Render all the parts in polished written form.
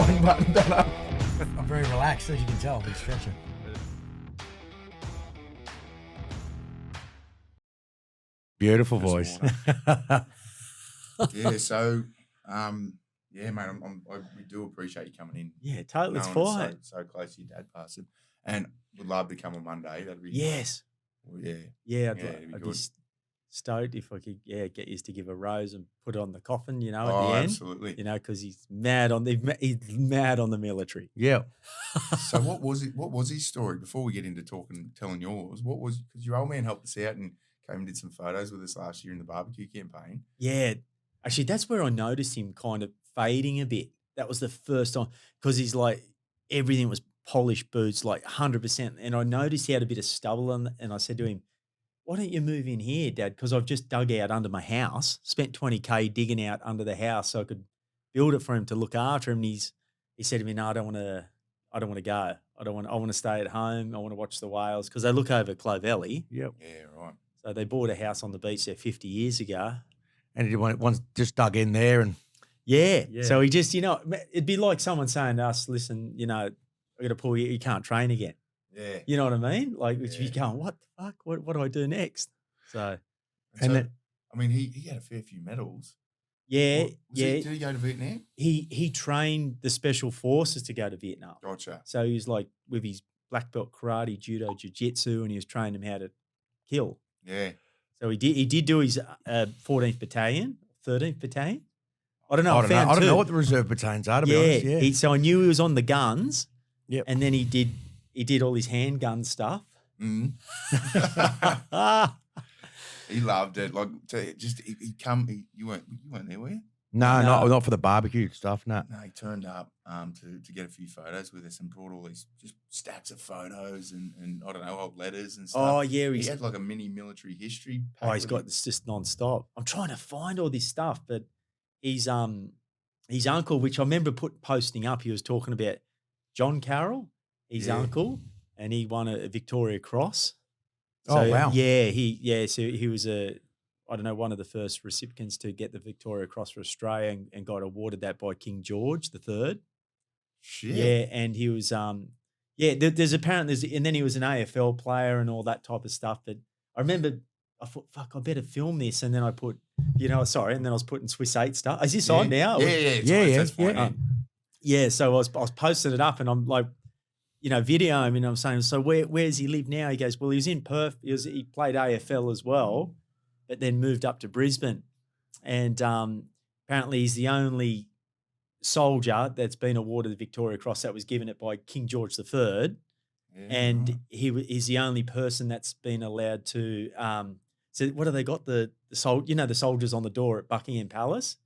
recording button done up. I'm very relaxed, as you can tell. I've been stretching. Beautiful voice. Yeah, so, yeah, mate, we do appreciate you coming in. Yeah, totally. It's Knowing fine. so close to your dad passing. And would love to come on Monday. That'd be Yes. well, yeah. Yeah, it'd be I'd good. be stoked if I could, get used to give a rose and put it on the coffin, at Oh, the end. absolutely. Because he's mad on the military. Yeah. So what was his story before we get into telling yours? What was, because your old man helped us out and came and did some photos with us last year in the barbecue campaign. Yeah. Actually, that's where I noticed him kind of fading a bit. That was the first time, because he's like, everything was polished boots, like 100%. And I noticed he had a bit of stubble on, and I said to him, why don't you move in here, Dad? Because I've just dug out under my house, spent 20K digging out under the house so I could build it for him to look after him. And he said to me, no, I don't want to go. I want to stay at home. I want to watch the whales, because they look over Clovelly. Yep. Yeah, right. So they bought a house on the beach there 50 years ago. And he once just dug in there and Yeah. So he just, it'd be like someone saying to us, listen, I got to pull you, you can't train again. Yeah. You know what I mean? Like, if you Yeah. going, what the fuck? What do I do next? So, And then- I mean, he had a fair few medals. yeah, Did he go to Vietnam? He trained the special forces to go to Vietnam. Gotcha. So he was like with his black belt karate, judo, jiu-jitsu, and he was training him how to kill. Yeah. So he did do his 14th battalion, 13th battalion. I don't know. I don't two. know what the reserve battalions are, to be honest. Yeah. So I knew he was on the guns. Yep. And then he did all his handgun stuff. Mm. He loved it. Like, you weren't there, were you? No, No. not for the barbecue stuff, no. No, he turned up to get a few photos with us and brought all these just stacks of photos and I don't know, old letters and stuff. Oh yeah, he had like a mini military history. he's got this just nonstop. I'm trying to find all this stuff, but his uncle, which I remember posting up, he was talking about John Carroll, his Yeah. uncle, and he won a Victoria Cross. Oh, wow. Yeah, so he was one of the first recipients to get the Victoria Cross for Australia, and got awarded that by King George III. Shit. Yeah, and he was there's apparently, and then he was an AFL player and all that type of stuff. But I remember I thought, fuck, I better film this, and then I put, and then I was putting Swiss 8 stuff. Is this on now? Yeah. That's fine. Yeah. Yeah, so I was posting it up, and I'm like, video him, and I'm saying, so where's he live now? He goes, well, he was in Perth. He played AFL as well, but then moved up to Brisbane, and apparently he's the only soldier that's been awarded the Victoria Cross that was given it by King George III, and right. he's the only person that's been allowed to. So what have they got, the soldiers on the door at Buckingham Palace?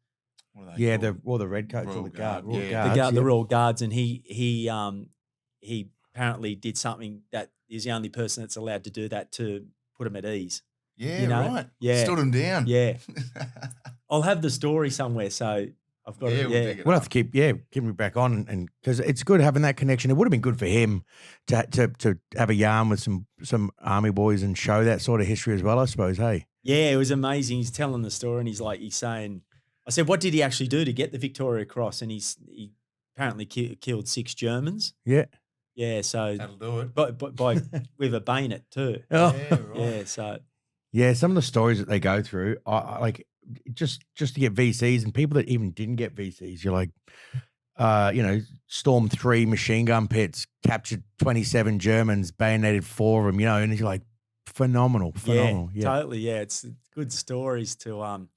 What are they Yeah, called? the red coats Royal or the guard. Guard, Royal yeah. Guards, The yeah. Royal Guards, and he apparently did something that is the only person that's allowed to do that, to put him at ease. Yeah, right. Yeah. Stood him down. Yeah. I'll have the story somewhere, so I've got Yeah, it. we'll Yeah. dig it We'll up. have to keep me back on, and because it's good having that connection. It would have been good for him to have a yarn with some army boys and show that sort of history as well, I suppose. Hey, Yeah, it was amazing. He's telling the story, and he's saying, I said, what did he actually do to get the Victoria Cross? And he apparently killed 6 Germans. yeah. Yeah, so That'll do it. but by with a bayonet too. Oh. Yeah, right. Yeah, so Yeah, some of the stories that they go through, I like just to get VCs, and people that even didn't get VCs. You're like, stormed 3 machine gun pits, captured 27 Germans, bayoneted 4 of them. And you're like, phenomenal. yeah, Yeah, totally. Yeah, it's good stories to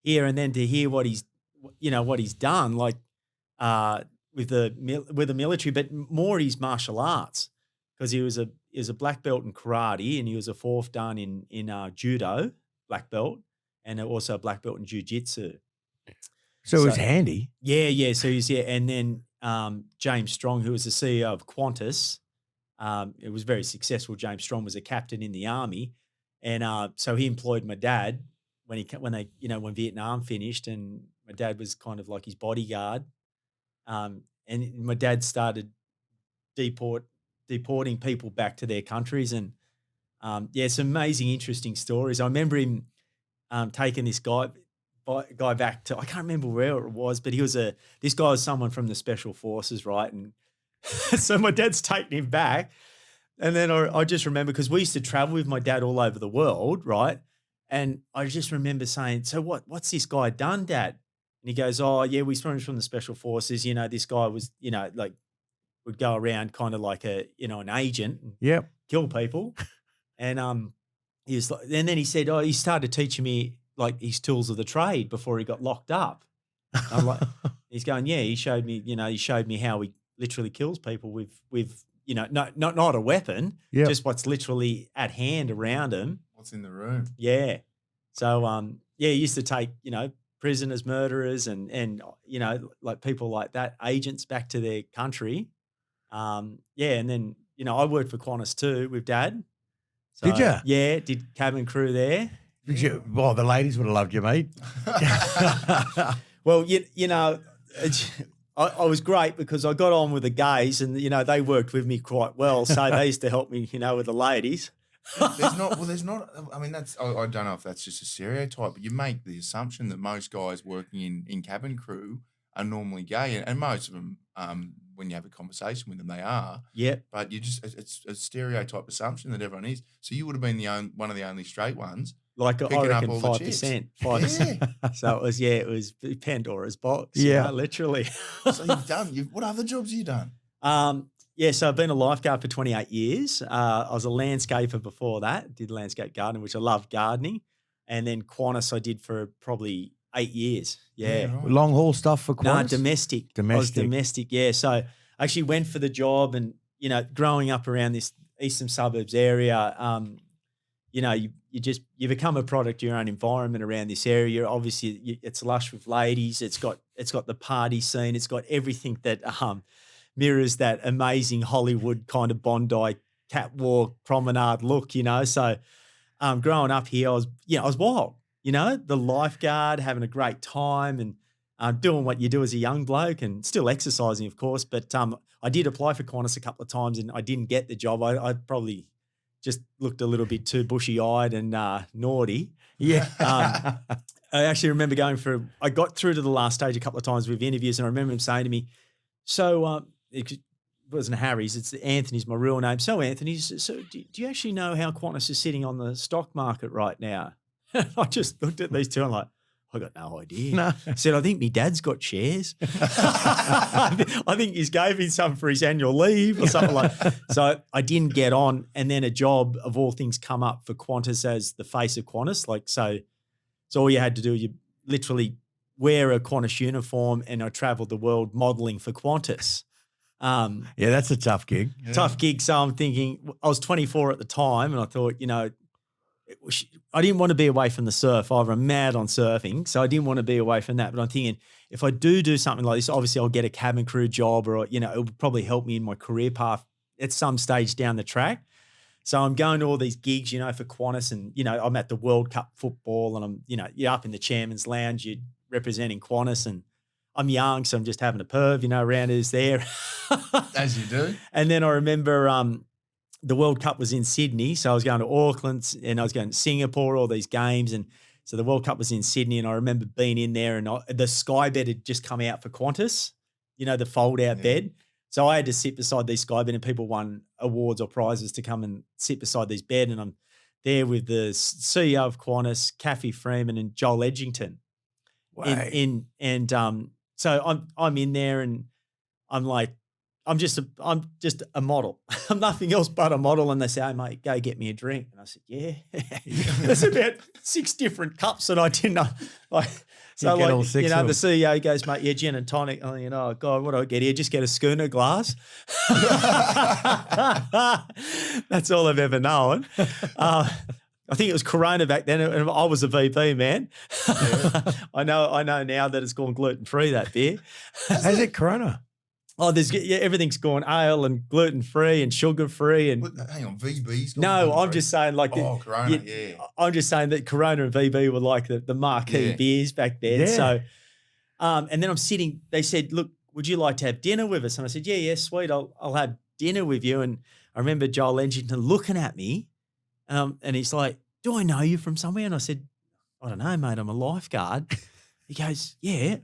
hear, and then to hear what he's done, like with the military, but more his martial arts, because he was a black belt in karate, and he was a 4th dan in judo, black belt, and also a black belt in jiu-jitsu. So it was handy. Yeah. So and then James Strong, who was the CEO of Qantas, it was very successful. James Strong was a captain in the army, and so he employed my dad when Vietnam finished, and my dad was kind of like his bodyguard. And my dad started deporting people back to their countries, and some amazing, interesting stories. I remember him taking this guy guy back to, I can't remember where it was, but this guy was someone from the special forces, right? And so my dad's taking him back. And then I just remember, because we used to travel with my dad all over the world, right? And I just remember saying, so what's this guy done, Dad? And he goes, oh, yeah, we from the special forces. You know, this guy was, you know, like would go around kind of like an agent and Yep. kill people. And he was like, and then he said, oh, he started teaching me like his tools of the trade before he got locked up. And I'm like, he's going, yeah, he showed me how he literally kills people with you know, not a weapon, just what's literally at hand around him. What's in the room? Yeah. So he used to take, you know, prisoners, murderers, and you know, like people like that, agents back to their country. And then, you know, I worked for Qantas too with Dad. So, Did you? Yeah, did cabin crew there. Did you? Well, the ladies would have loved you, mate. Well, you know, I was great because I got on with the gays, and you know they worked with me quite well, so they used to help me, you know, with the ladies. There's not. I mean, I don't know if that's just a stereotype, but you make the assumption that most guys working in cabin crew are normally gay, and most of them, when you have a conversation with them, they are. Yep. But it's a stereotype assumption that everyone is. So you would have been one of the only straight ones. Like I reckon 5%. 5%. Yeah. So it was Pandora's box. Yeah, you know, literally. So what other jobs have you done? So I've been a lifeguard for 28 years. I was a landscaper before that, did landscape gardening, which I love gardening. And then Qantas I did for probably 8 years. Yeah. Right. Long haul stuff for Qantas? No, domestic. I was domestic, yeah. So I actually went for the job, and, you know, growing up around this eastern suburbs area, you know, you become a product of your own environment around this area. Obviously, it's lush with ladies. It's got the party scene. It's got everything that mirrors that amazing Hollywood kind of Bondi catwalk promenade look. You know, so growing up here, I was wild. You know, the lifeguard, having a great time, and doing what you do as a young bloke, and still exercising, of course. But I did apply for Qantas a couple of times, and I didn't get the job. I probably just looked a little bit too bushy-eyed and naughty. Yeah. I actually remember I got through to the last stage a couple of times with interviews, and I remember him saying to me, so it wasn't Harries, it's Anthony's my real name. So Anthony, so do you actually know how Qantas is sitting on the stock market right now? I just looked at these two and like, I got no idea. No. I said, I think my dad's got shares. I think he's gave me some for his annual leave or something like that. So I didn't get on. And then a job of all things come up for Qantas as the face of Qantas. Like, so all you had to do, you literally wear a Qantas uniform, and I traveled the world modeling for Qantas. Yeah, that's a tough gig. Yeah. Tough gig. So I'm thinking, I was 24 at the time, and I thought, you know, I didn't want to be away from the surf either. I'm mad on surfing, so I didn't want to be away from that. But I'm thinking, if I do something like this, obviously I'll get a cabin crew job, or, you know, it would probably help me in my career path at some stage down the track. So I'm going to all these gigs, you know, for Qantas, and, you know, I'm at the World Cup football, and I'm, you know, you're up in the chairman's lounge, you're representing Qantas, and I'm young, so I'm just having a perv, you know, around who's there. As you do. And then I remember the World Cup was in Sydney, so I was going to Auckland, and I was going to Singapore, all these games, and so the World Cup was in Sydney, and I remember being in there, and the sky bed had just come out for Qantas, you know, the fold-out bed. So I had to sit beside these sky bed, and people won awards or prizes to come and sit beside this bed, and I'm there with the CEO of Qantas, Kathy Freeman, and Joel Edgington. So I'm in there, and I'm like, I'm just a model. I'm nothing else but a model. And they say, hey, mate, go get me a drink. And I said, yeah. There's about 6 different cups that I didn't know. Like, so you like, you know, the CEO goes, mate, yeah, gin and tonic. Oh, you know, God, what do I get here? Just get a schooner glass. That's all I've ever known. I think it was Corona back then, and I was a VP, man. Yeah. I know now that it's gone gluten-free, that beer. Is it Corona? Oh, everything's gone ale and gluten-free and sugar-free. And Hang on, VB's gone no, gluten-free? I'm just saying like Corona, yeah. I'm just saying that Corona and VB were like the marquee beers back then. Yeah. So, and then I'm sitting. They said, "Look, would you like to have dinner with us?" And I said, "Yeah, sweet. I'll have dinner with you." And I remember Joel Edgington looking at me, and he's like, "Do I know you from somewhere?" And I said, "I don't know, mate. I'm a lifeguard." He goes, yeah,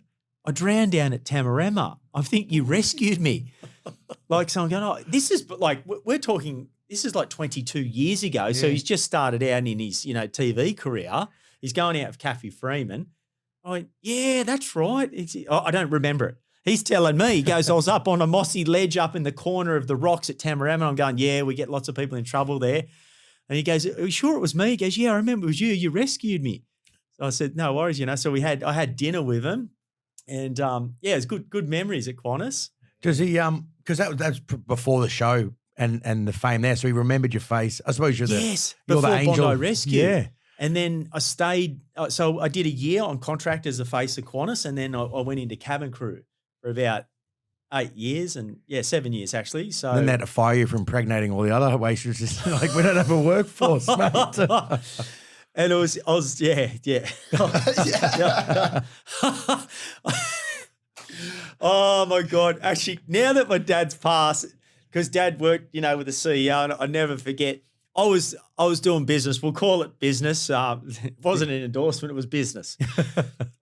I drowned down at Tamarama. I think you rescued me. Like, so I'm going, oh, this is like, we're talking, this is like 22 years ago. So he's just started out in his, TV career. He's going out with Kathy Freeman. I went, yeah, that's right. I don't remember it. He's telling me, he goes, I was up on a mossy ledge up in the corner of the rocks at Tamarama. I'm going, yeah, we get lots of people in trouble there. And he goes, are you sure it was me? He goes, yeah, I remember it was you. You rescued me. So I said, no worries, So I had dinner with him. And it was good memories at Qantas. Does he because that's before the show and the fame there, so he remembered your face. I suppose you're the before angel. Bondi Rescue. Yeah. And then I stayed, so I did a year on contract as the face of Qantas, and then I went into cabin crew for about 8 years 7 years actually. So then they had to fire you for impregnating all the other waitresses. Like, we don't have a workforce, mate. And I was yeah. Oh my God. Actually, now that my dad's passed, because Dad worked, with the CEO, and I never forget, I was doing business. We'll call it business. It wasn't an endorsement, it was business.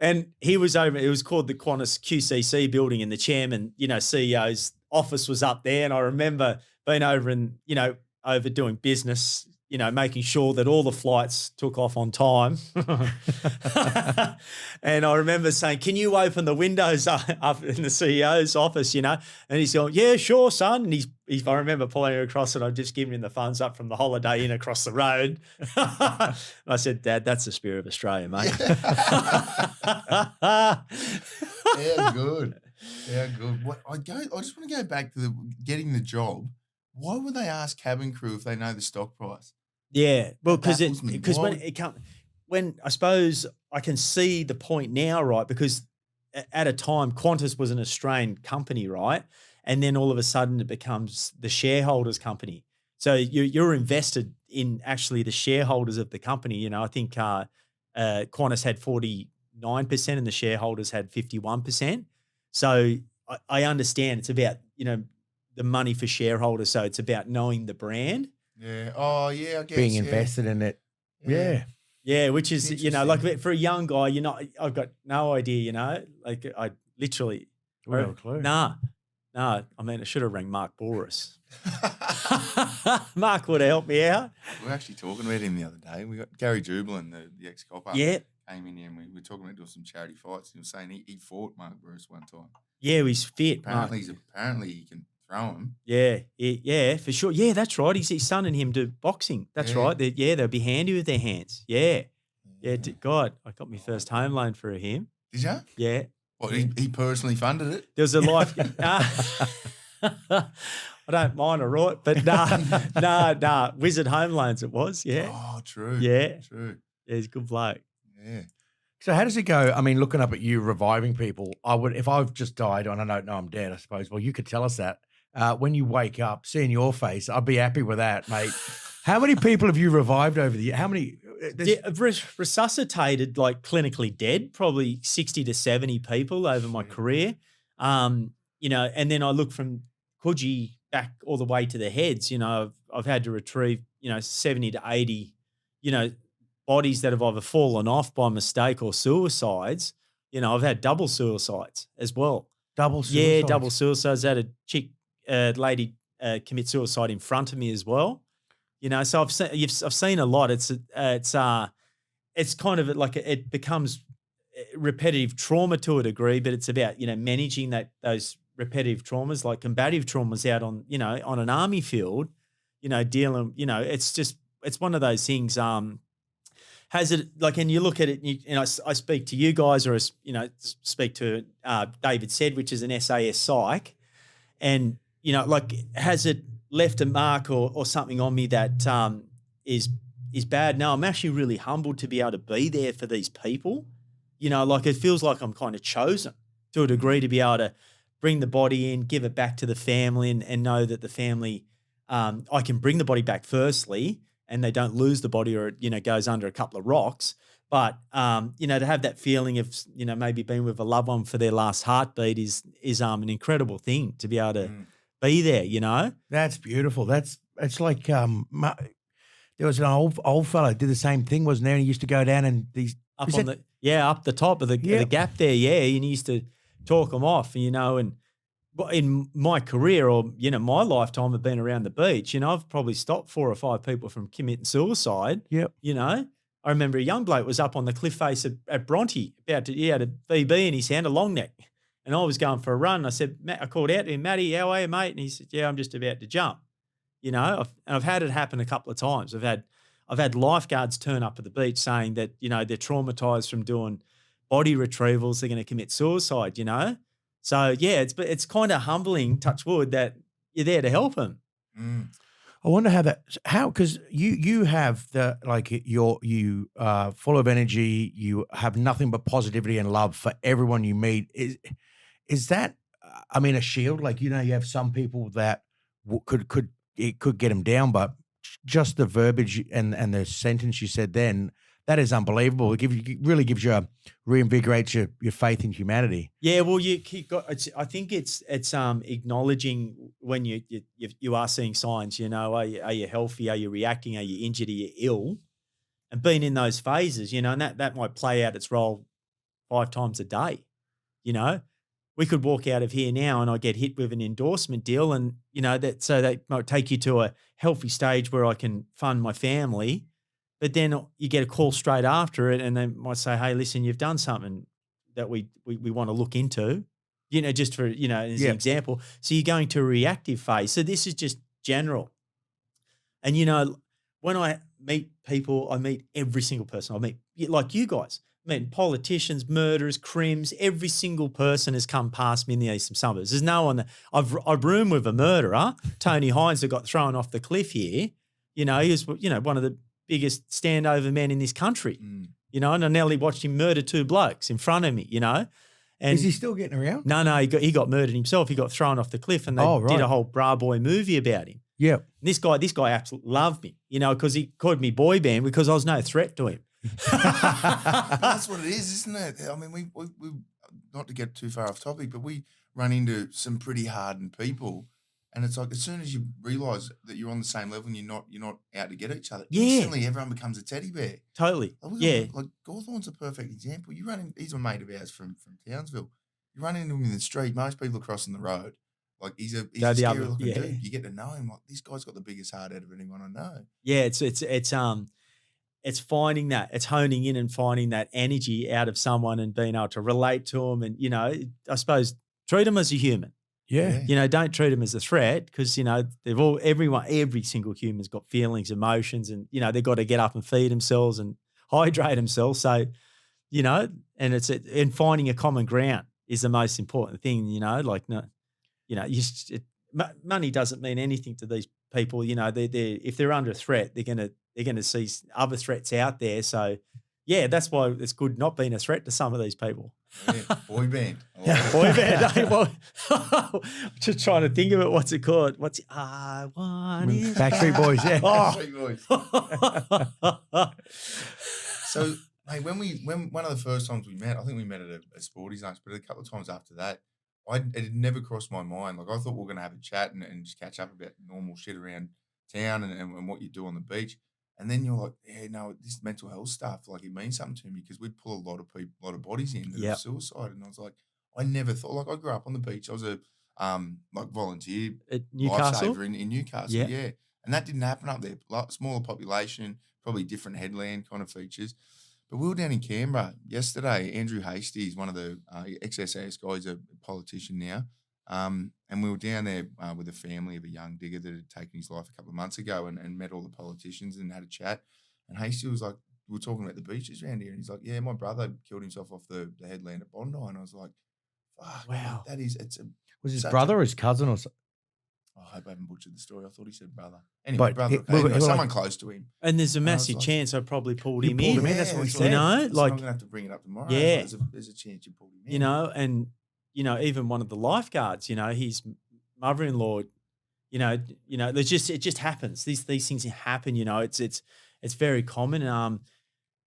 And he was over, it was called the Qantas QCC building, and the chairman, CEO's office was up there. And I remember being over and, over doing business, making sure that all the flights took off on time. And I remember saying, can you open the windows up in the CEO's office, And he's going, yeah, sure, son. And I remember pulling her across, and I'd just given him the funds up from the Holiday Inn across the road. And I said, Dad, that's the spirit of Australia, mate. Yeah, good. Yeah, good. I just want to go back to getting the job. Why would they ask cabin crew if they know the stock price? Yeah, well, because Why when I suppose I can see the point now, right? Because at a time Qantas was an Australian company, right? And then all of a sudden it becomes the shareholders' company. So you're invested in actually the shareholders of the company. I think Qantas had 49% and the shareholders had 51%. So I understand it's about the money for shareholders. So it's about knowing the brand. Yeah. Oh, yeah, I guess. Being invested in it. Yeah. Yeah, which is, like for a young guy, I've got no idea, like I literally. We don't have a clue. Nah. I mean, I should have rang Mark Boris. Mark would have helped me out. We were actually talking about him the other day. We got Gary Jubilant, the ex-copper. Yeah. Came in here and we were talking about doing some charity fights. He was saying he fought Mark Bruce one time. Yeah, he's fit. Apparently he can throw him. Yeah, for sure. Yeah, that's right. His son and him do boxing. That's right. They'll be handy with their hands. Yeah. God, I got my first home loan for him. Did you? Yeah. What, he personally funded it? There was a life. I don't mind, all right, but nah. Wizard Home Loans it was, yeah. Oh, true. Yeah. True. Yeah, he's a good bloke. Yeah. So how does it go? I mean, looking up at you reviving people, if I've just died and I don't know I'm dead, I suppose, well, you could tell us that. When you wake up, seeing your face, I'd be happy with that, mate. How many people have you revived over the year? How many? I've resuscitated, like clinically dead, probably 60 to 70 people over my career. And then I look from Coogee back all the way to the heads. I've had to retrieve, 70 to 80, bodies that have either fallen off by mistake or suicides. I've had double suicides as well. Double suicides? Yeah, double suicides. I had a lady commit suicide in front of me as well. So I've seen a lot. It's kind of like it becomes repetitive trauma to a degree, but it's about managing those repetitive traumas, like combative traumas out on on an army field. Dealing. It's one of those things. Has it like, and you look at it, and I speak to you guys, or speak to David Said, which is an SAS psych, and like, has it left a mark or something on me that is bad? No, I'm actually really humbled to be able to be there for these people. Like, it feels like I'm kind of chosen to a degree to be able to bring the body in, give it back to the family, and know that the family, I can bring the body back firstly, and they don't lose the body or it goes under a couple of rocks. But to have that feeling of maybe being with a loved one for their last heartbeat is an incredible thing to be able to be there. That's beautiful. It's like there was an old fellow did the same thing, wasn't there? And he used to go down and these up on up the top of the gap there, and he used to talk them off, and in my career or, my lifetime of being around the beach, I've probably stopped 4 or 5 people from committing suicide. Yep. I remember a young bloke was up on the cliff face at Bronte, he had a VB in his hand, a long neck, and I was going for a run. I said, I called out to him, Matty, how are you, mate? And he said, yeah, I'm just about to jump. I've had it happen a couple of times. I've had lifeguards turn up at the beach saying that, they're traumatized from doing body retrievals, they're going to commit suicide, So yeah, it's kind of humbling, touch wood, that you're there to help them. Mm. I wonder because you have you full of energy, you have nothing but positivity and love for everyone you meet. Is that, a shield? You have some people that could get them down, but just the verbiage and the sentence you said then, that is unbelievable. It really reinvigorates your faith in humanity. Yeah, well, I think it's acknowledging when you are seeing signs. Are you healthy? Are you reacting? Are you injured? Are you ill? And being in those phases, and that might play out its role 5 times a day. We could walk out of here now and I get hit with an endorsement deal, and that might take you to a healthy stage where I can fund my family. But then you get a call straight after it, and they might say, "Hey, listen, you've done something that we want to look into." Just for as an example. So you're going to a reactive phase. So this is just general. And when I meet people, I meet every single person. I meet like you guys. I mean, politicians, murderers, crims. Every single person has come past me in the eastern suburbs. There's no one that I've roomed with a murderer, Tony Hines, that got thrown off the cliff here. He was one of the biggest standover men in this country, and I nearly watched him murder 2 blokes in front of me, And is he still getting around? No, he got murdered himself. He got thrown off the cliff, and they did a whole Bra Boy movie about him. Yeah. This guy absolutely loved me, because he called me boy band because I was no threat to him. That's what it is, isn't it? I mean, we not to get too far off topic, but we run into some pretty hardened people. And it's like as soon as you realise that you're on the same level and you're not out to get each other, instantly everyone becomes a teddy bear. Totally. Like Gawthorne's a perfect example. He's a mate of ours from Townsville. You run into him in the street, most people are crossing the road. Like he's a scary looking dude. You get to know him. Like this guy's got the biggest heart out of anyone I know. Yeah, it's finding that, it's honing in and finding that energy out of someone and being able to relate to them, and I suppose treat them as a human. Yeah. Don't treat them as a threat, because, every single human's got feelings, emotions, and, they've got to get up and feed themselves and hydrate themselves. So, and and finding a common ground is the most important thing, money doesn't mean anything to these people. If they're under threat, they're going to see other threats out there. So, yeah, that's why it's good not being a threat to some of these people. Yeah, boy band. Boy band. Just trying to think of it. What's it called? I want it. Backstreet Boys, yeah. Backstreet Boys. So, mate, when one of the first times we met, I think we met at a sporties night, but a couple of times after that, it had never crossed my mind. Like I thought we were going to have a chat and just catch up about normal shit around town and what you do on the beach. And then you're like, yeah, no, this mental health stuff, like it means something to me, because we'd pull a lot of people, a lot of bodies in that have suicide. And I was like, I never thought, like I grew up on the beach. I was a volunteer at Newcastle lifesaver in Newcastle. Yeah. And that didn't happen up there. Smaller population, probably different headland kind of features. But we were down in Canberra yesterday. Andrew Hastie, one of the ex-SAS guys, a politician now. And we were down there with a family of a young digger that had taken his life a couple of months ago, and met all the politicians and had a chat. And Hastie was like, we were talking about the beaches around here, and he's like, yeah, my brother killed himself off the headland at Bondi. And I was like, fuck, wow. Was his brother or his cousin or something? I hope I haven't butchered the story. I thought he said brother. Anyway, brother, someone close to him. And there's a massive chance I probably pulled him in. That's what he said. Like, I'm going to have to bring it up tomorrow. Yeah. There's a chance you pulled him in. And even one of the lifeguards, his mother-in-law, it just happens. These things happen. It's very common.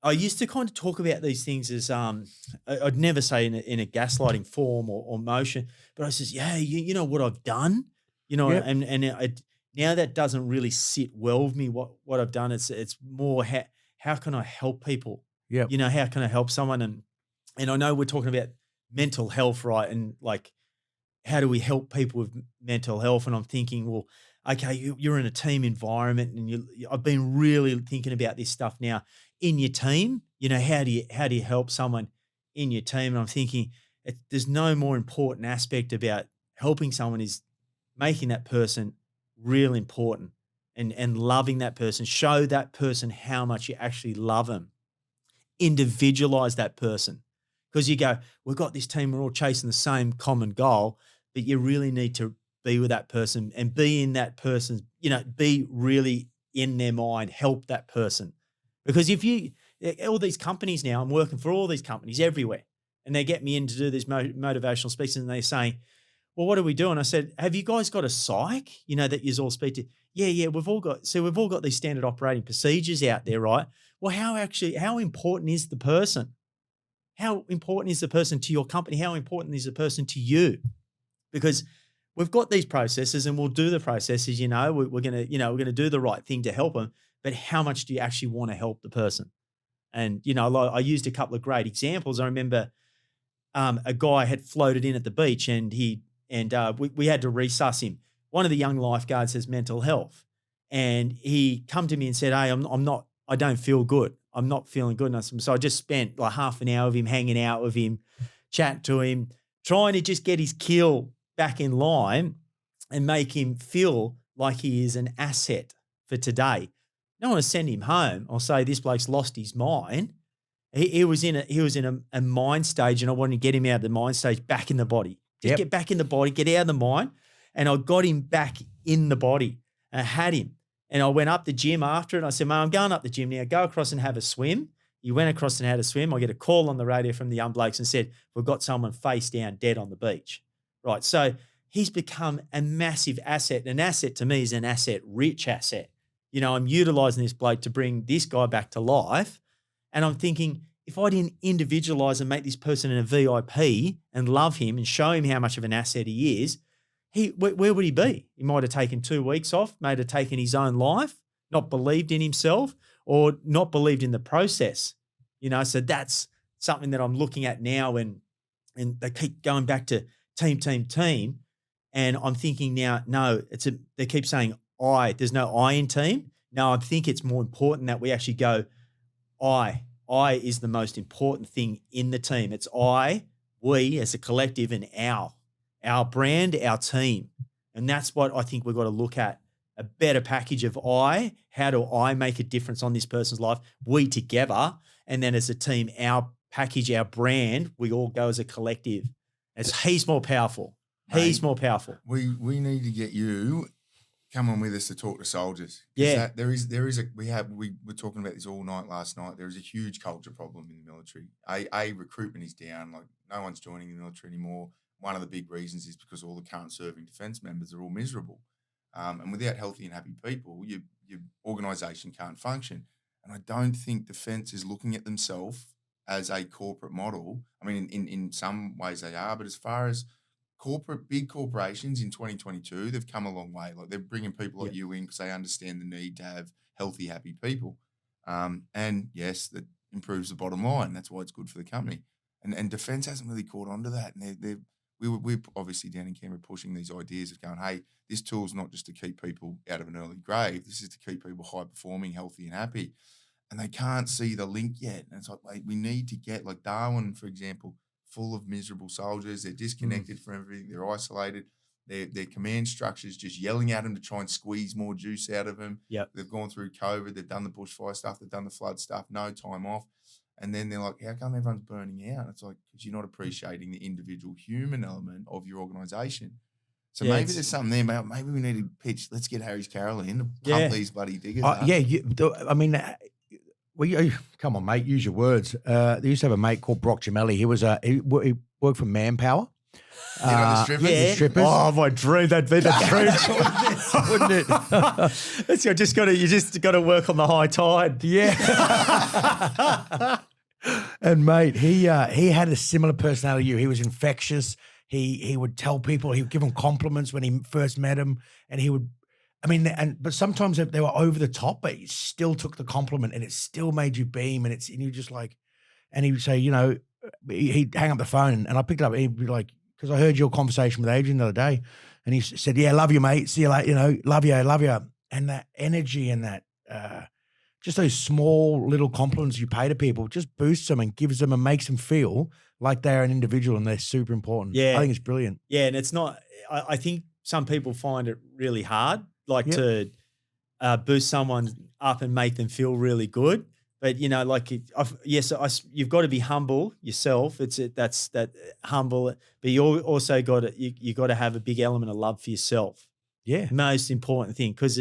I used to kind of talk about these things as I'd never say in a gaslighting form or motion, but I says, yeah, you know what I've done, and now that doesn't really sit well with me. What I've done, it's more how can I help people Yep. You know, how can I help someone? And I know we're talking about mental health, right? And like, how do we help people with mental health? And I'm thinking, well, okay, you're in a team environment, and I've been really thinking about this stuff now in your team. You know, how do you help someone in your team? And I'm thinking, there's no more important aspect about helping someone is making that person real important and loving that person. Show that person how much you actually love them. Individualize that person, because you go, we've got this team, we're all chasing the same common goal, but you really need to be with that person and be in that person's, you know, be really in their mind, help that person. Because if you, all these companies now, I'm working for all these companies everywhere, and they get me in to do these motivational speeches, and they're saying, well, what are we doing? I said, have you guys got a psych, you know, that you all speak to? Yeah, we've all got these standard operating procedures out there, right? Well, how important is the person? How important is the person to your company? How important is the person to you? Because we've got these processes, and we'll do the processes, you know, we're going to do the right thing to help them, but how much do you actually want to help the person? And, you know, I used a couple of great examples. I remember a guy had floated in at the beach, and we had to resus him. One of the young lifeguards has mental health, and he come to me and said, hey, I don't feel good. I'm not feeling good. So I just spent like half an hour with him, hanging out with him, chatting to him, trying to just get his keel back in line and make him feel like he is an asset for today. Don't want to send him home or say this bloke's lost his mind. He was in a mind stage, and I wanted to get him out of the mind stage, back in the body. Just get back in the body, get out of the mind. And I got him back in the body. And I had him. And I went up the gym after it. And I said, mate, I'm going up the gym now. Go across and have a swim. He went across and had a swim. I get a call on the radio from the young blokes and said, we've got someone face down dead on the beach. Right. So he's become a massive asset. An asset to me is an asset-rich asset. You know, I'm utilizing this bloke to bring this guy back to life. And I'm thinking, if I didn't individualize and make this person a VIP and love him and show him how much of an asset he is, where would he be? He might have taken 2 weeks off, might have taken his own life, not believed in himself, or not believed in the process. You know, so that's something that I'm looking at now, and they keep going back to team. And I'm thinking now, no, they keep saying there's no I in team. No, I think it's more important that we actually go, I is the most important thing in the team. It's we as a collective, and our brand, our team. And that's what I think we've got to look at, a better package of how do I make a difference on this person's life? We together. And then as a team, our package, our brand, we all go as a collective. He's more powerful. He's more powerful. We need to get you come on with us to talk to soldiers. Yeah. We were talking about this all night last night. There is a huge culture problem in the military. Recruitment is down. Like, no one's joining the military anymore. One of the big reasons is because all the current serving defence members are all miserable. And without healthy and happy people, your organisation can't function. And I don't think defence is looking at themselves as a corporate model. I mean, in some ways they are, but as far as big corporations in 2022, they've come a long way. Like, they're bringing people like you in because they understand the need to have healthy, happy people. And yes, that improves the bottom line. That's why it's good for the company. And defence hasn't really caught on to that. And we're obviously down in Canberra pushing these ideas of going, hey, this tool's not just to keep people out of an early grave. This is to keep people high performing, healthy and happy. And they can't see the link yet. And it's like, we need to get, like Darwin, for example, full of miserable soldiers. They're disconnected from everything. They're isolated. Their command structure's just yelling at them to try and squeeze more juice out of them. Yep. They've gone through COVID. They've done the bushfire stuff. They've done the flood stuff. No time off. And then they're like, how come everyone's burning out? It's like, because you're not appreciating the individual human element of your organisation. So maybe there's something there. Maybe we need to pitch, let's get Harries Carroll in to pump these bloody diggers up. Come on, mate, use your words. They used to have a mate called Brock Gemelli. He worked for Manpower. The strippers? Yeah. The strippers. Oh, my dream. That'd be the dream, wouldn't it? You just got to work on the high tide. Yeah. And mate, he had a similar personality to you. He was infectious. He would tell people, he would give them compliments when he first met them, and he would I mean, but sometimes they were over the top, but he still took the compliment and it still made you beam. And you're just like, and he would say, he'd hang up the phone and I picked it up. And he'd be like, because I heard your conversation with Adrian the other day, and he said, "Yeah, love you, mate. See you later. Love you, love you." And that energy and that, just those small little compliments you pay to people just boosts them and gives them and makes them feel like they're an individual and they're super important. Yeah. I think it's brilliant. Yeah, and it's not. I think some people find it really hard, like to boost someone up and make them feel really good. But you've got to be humble yourself. That's that humble, but you also got to you got to have a big element of love for yourself. Yeah, most important thing, because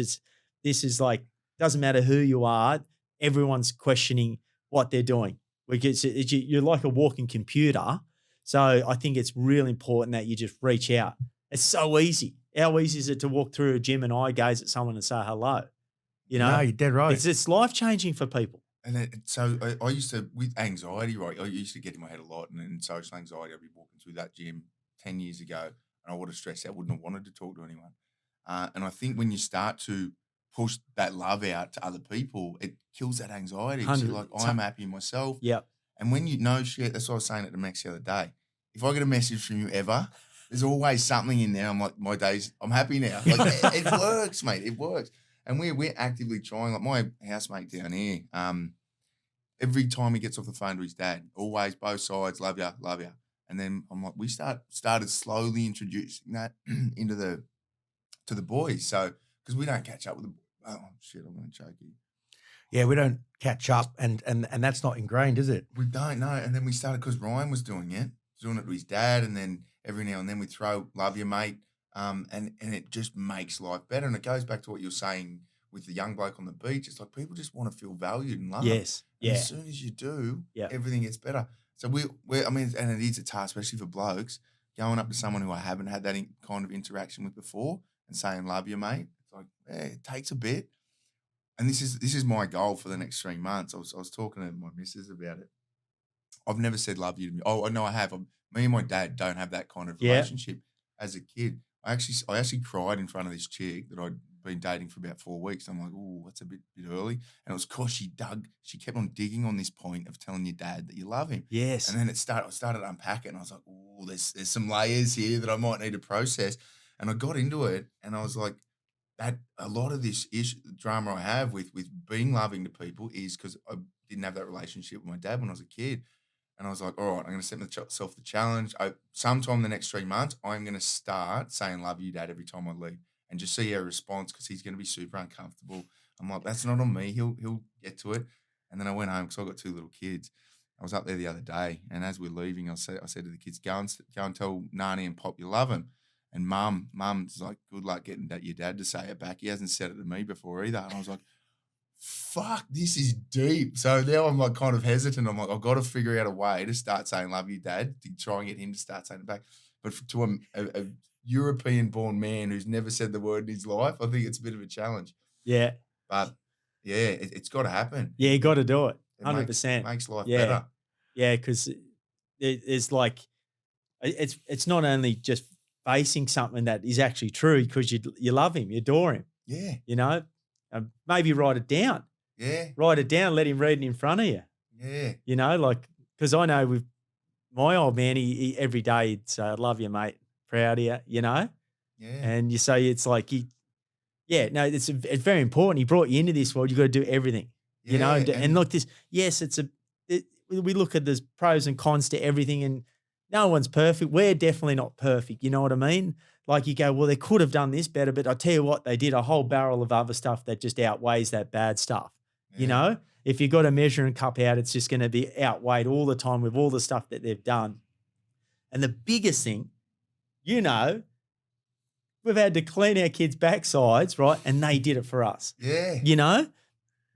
this is like, doesn't matter who you are, everyone's questioning what they're doing. Because you're like a walking computer. So I think it's really important that you just reach out. It's so easy. How easy is it to walk through a gym and eye gaze at someone and say hello? No, you're dead right. It's life changing for people. And so I used to, with anxiety, right? I used to get in my head a lot, and social anxiety. I'd be walking through that gym 10 years ago, and I would have stressed out, wouldn't have wanted to talk to anyone. And I think when you start to push that love out to other people, it kills that anxiety. So you're like, I'm happy in myself. Yep. And when you know shit, that's what I was saying at the Mex the other day. If I get a message from you ever, there's always something in there. I'm like, I'm happy now. Like, it works, mate. It works. And we're actively trying. Like my housemate down here, every time he gets off the phone to his dad, always both sides, love you, love you. And then I'm like, we started slowly introducing that to the boys. So because we don't catch up with them. Oh shit, I'm going to choke you. Yeah, we don't catch up, and that's not ingrained, is it? We don't know. And then we started because Ryan was doing it to his dad, and then every now and then we throw "love you, mate," and it just makes life better. And it goes back to what you're saying with the young bloke on the beach. It's like people just want to feel valued and loved. Yes, and as soon as you do, everything gets better. So I mean, and it is a task, especially for blokes, going up to someone who I haven't had that kind of interaction with before and saying "love you, mate." It's like, it takes a bit. And this is my goal for the next 3 months. I was talking to my missus about it. I've never said love you to me. Oh, no, I have. Me and my dad don't have that kind of relationship. As a kid, I actually cried in front of this chick that I'd been dating for about 4 weeks. I'm like, oh, that's a bit early. And it was because she kept on digging on this point of telling your dad that you love him. Yes. And then I started unpacking. And I was like, oh, there's some layers here that I might need to process. And I got into it, and I was like, that a lot of this drama I have with being loving to people is because I didn't have that relationship with my dad when I was a kid. And I was like, all right, I'm going to set myself the challenge. Sometime in the next 3 months, I'm going to start saying love you, Dad, every time I leave, and just see how he responds, because he's going to be super uncomfortable. I'm like, that's not on me. He'll get to it. And then I went home because I got 2 little kids. I was up there the other day, and as we're leaving, I said to the kids, go and tell Nani and Pop you love him. And mum's like, good luck getting your dad to say it back. He hasn't said it to me before either. And I was like, fuck, this is deep. So now I'm like kind of hesitant. I'm like, I've got to figure out a way to start saying love you, Dad, to try and get him to start saying it back. But to a European-born man who's never said the word in his life, I think it's a bit of a challenge. Yeah. But, yeah, it's got to happen. Yeah, you got to do it. 100%. Makes life better. Yeah, because it's like, it's not only just facing something that is actually true because you love him, you adore him. Yeah. Maybe write it down. Yeah. Write it down, let him read it in front of you. Yeah. Like, because I know with my old man, he every day he'd say, I love you, mate, proud of you, Yeah. And you say it's like, it's very important. He brought you into this world. You got to do everything, and look, we look at there's pros and cons to everything, and no one's perfect. We're definitely not perfect. You know what I mean? Like you go, well, they could have done this better, but I tell you what, they did a whole barrel of other stuff that just outweighs that bad stuff. Yeah. If you've got a measuring cup out, it's just going to be outweighed all the time with all the stuff that they've done. And the biggest thing, we've had to clean our kids' backsides, right? And they did it for us. Yeah.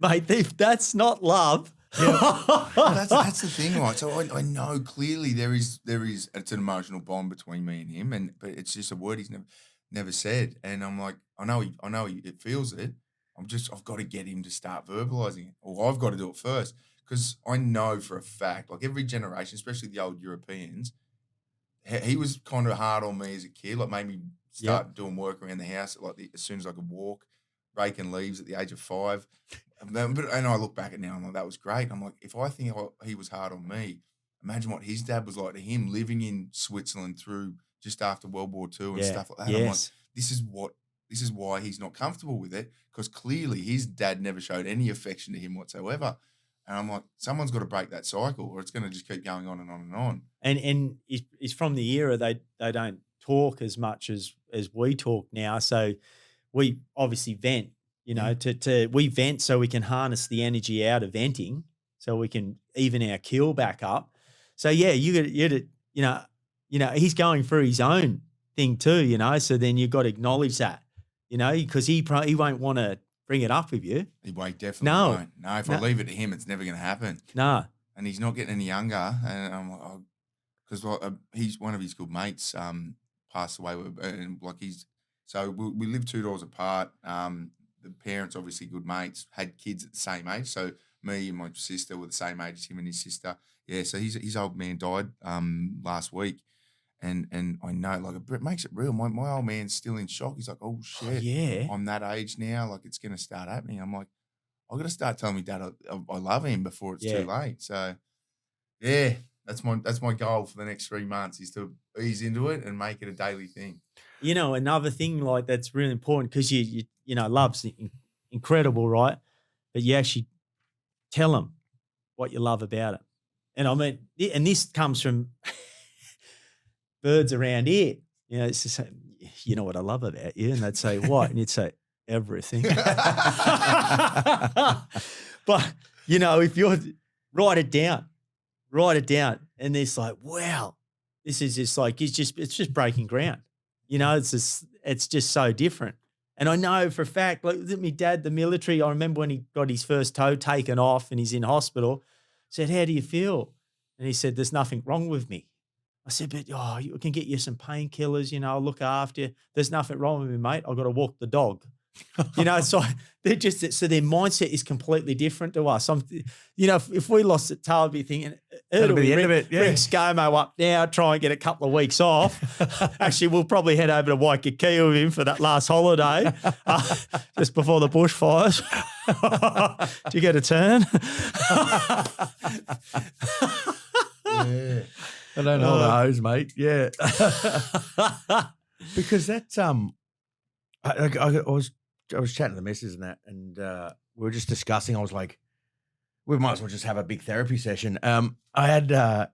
Mate, that's not love. That's the thing, right? So I know clearly there is it's an emotional bond between me and him, but it's just a word he's never said, and I'm like, I know he feels it. I've got to get him to start verbalizing it, or I've got to do it first, because I know for a fact, like every generation, especially the old Europeans, he was kind of hard on me as a kid, like made me start doing work around the house, like as soon as I could walk. raking leaves at the age of 5. And I look back at now, I'm like, that was great. I'm like, if I think he was hard on me, imagine what his dad was like to him, living in Switzerland through just after World War II and Yeah. stuff like that. I'm like, Yes. this is why he's not comfortable with it, because clearly his dad never showed any affection to him whatsoever. And I'm like, someone's got to break that cycle, or it's going to just keep going on and on and on. And it's from the era they don't talk as much as we talk now. So we obviously vent, you know, we vent so we can harness the energy out of venting, so we can even our keel back up. So yeah, you got you know, he's going through his own thing too, you know. So then you've got to acknowledge that, you know, because he won't want to bring it up with you. He definitely won't. No, if I leave it to him, it's never going to happen. No. And he's not getting any younger. And I'm like, because he's one of his good mates passed away, and like so we live 2 doors apart. The parents, obviously good mates, had kids at the same age. So me and my sister were the same age as him and his sister. Yeah, so his old man died last week. And I know, like, it makes it real. My old man's still in shock. He's like, oh, shit. Yeah. I'm that age now. Like, it's going to start happening. I'm like, I've got to start telling my dad I love him before it's too late. So, yeah, that's my goal for the next 3 months, is to ease into it and make it a daily thing. You know, another thing like that's really important, because you know, love's incredible, right? But you actually tell them what you love about it. And I mean, and this comes from birds around here. You know, it's just, you know what I love about you? And they'd say, what? And you'd say, everything. But, you know, if you're, write it down. And it's like, wow, this is just like, it's just breaking ground. You know, it's just so different. And I know for a fact, like my dad, the military, I remember when he got his first toe taken off and he's in hospital, said, how do you feel? And he said, there's nothing wrong with me. I said, but you can get you some painkillers, you know, I'll look after you. There's nothing wrong with me, mate. I've got to walk the dog. You know, so their mindset is completely different to us. You know, if we lost it, I'd be thinking, that'll be the end of it. Yeah. Bring ScoMo up now, try and get a couple of weeks off. Actually, we'll probably head over to Waikiki with him for that last holiday, just before the bushfires. Do you get a turn? Yeah. I don't know the hose, mate. Yeah. Because that's I was chatting to the missus and that, and we were just discussing. I was like, we might as well just have a big therapy session. I had it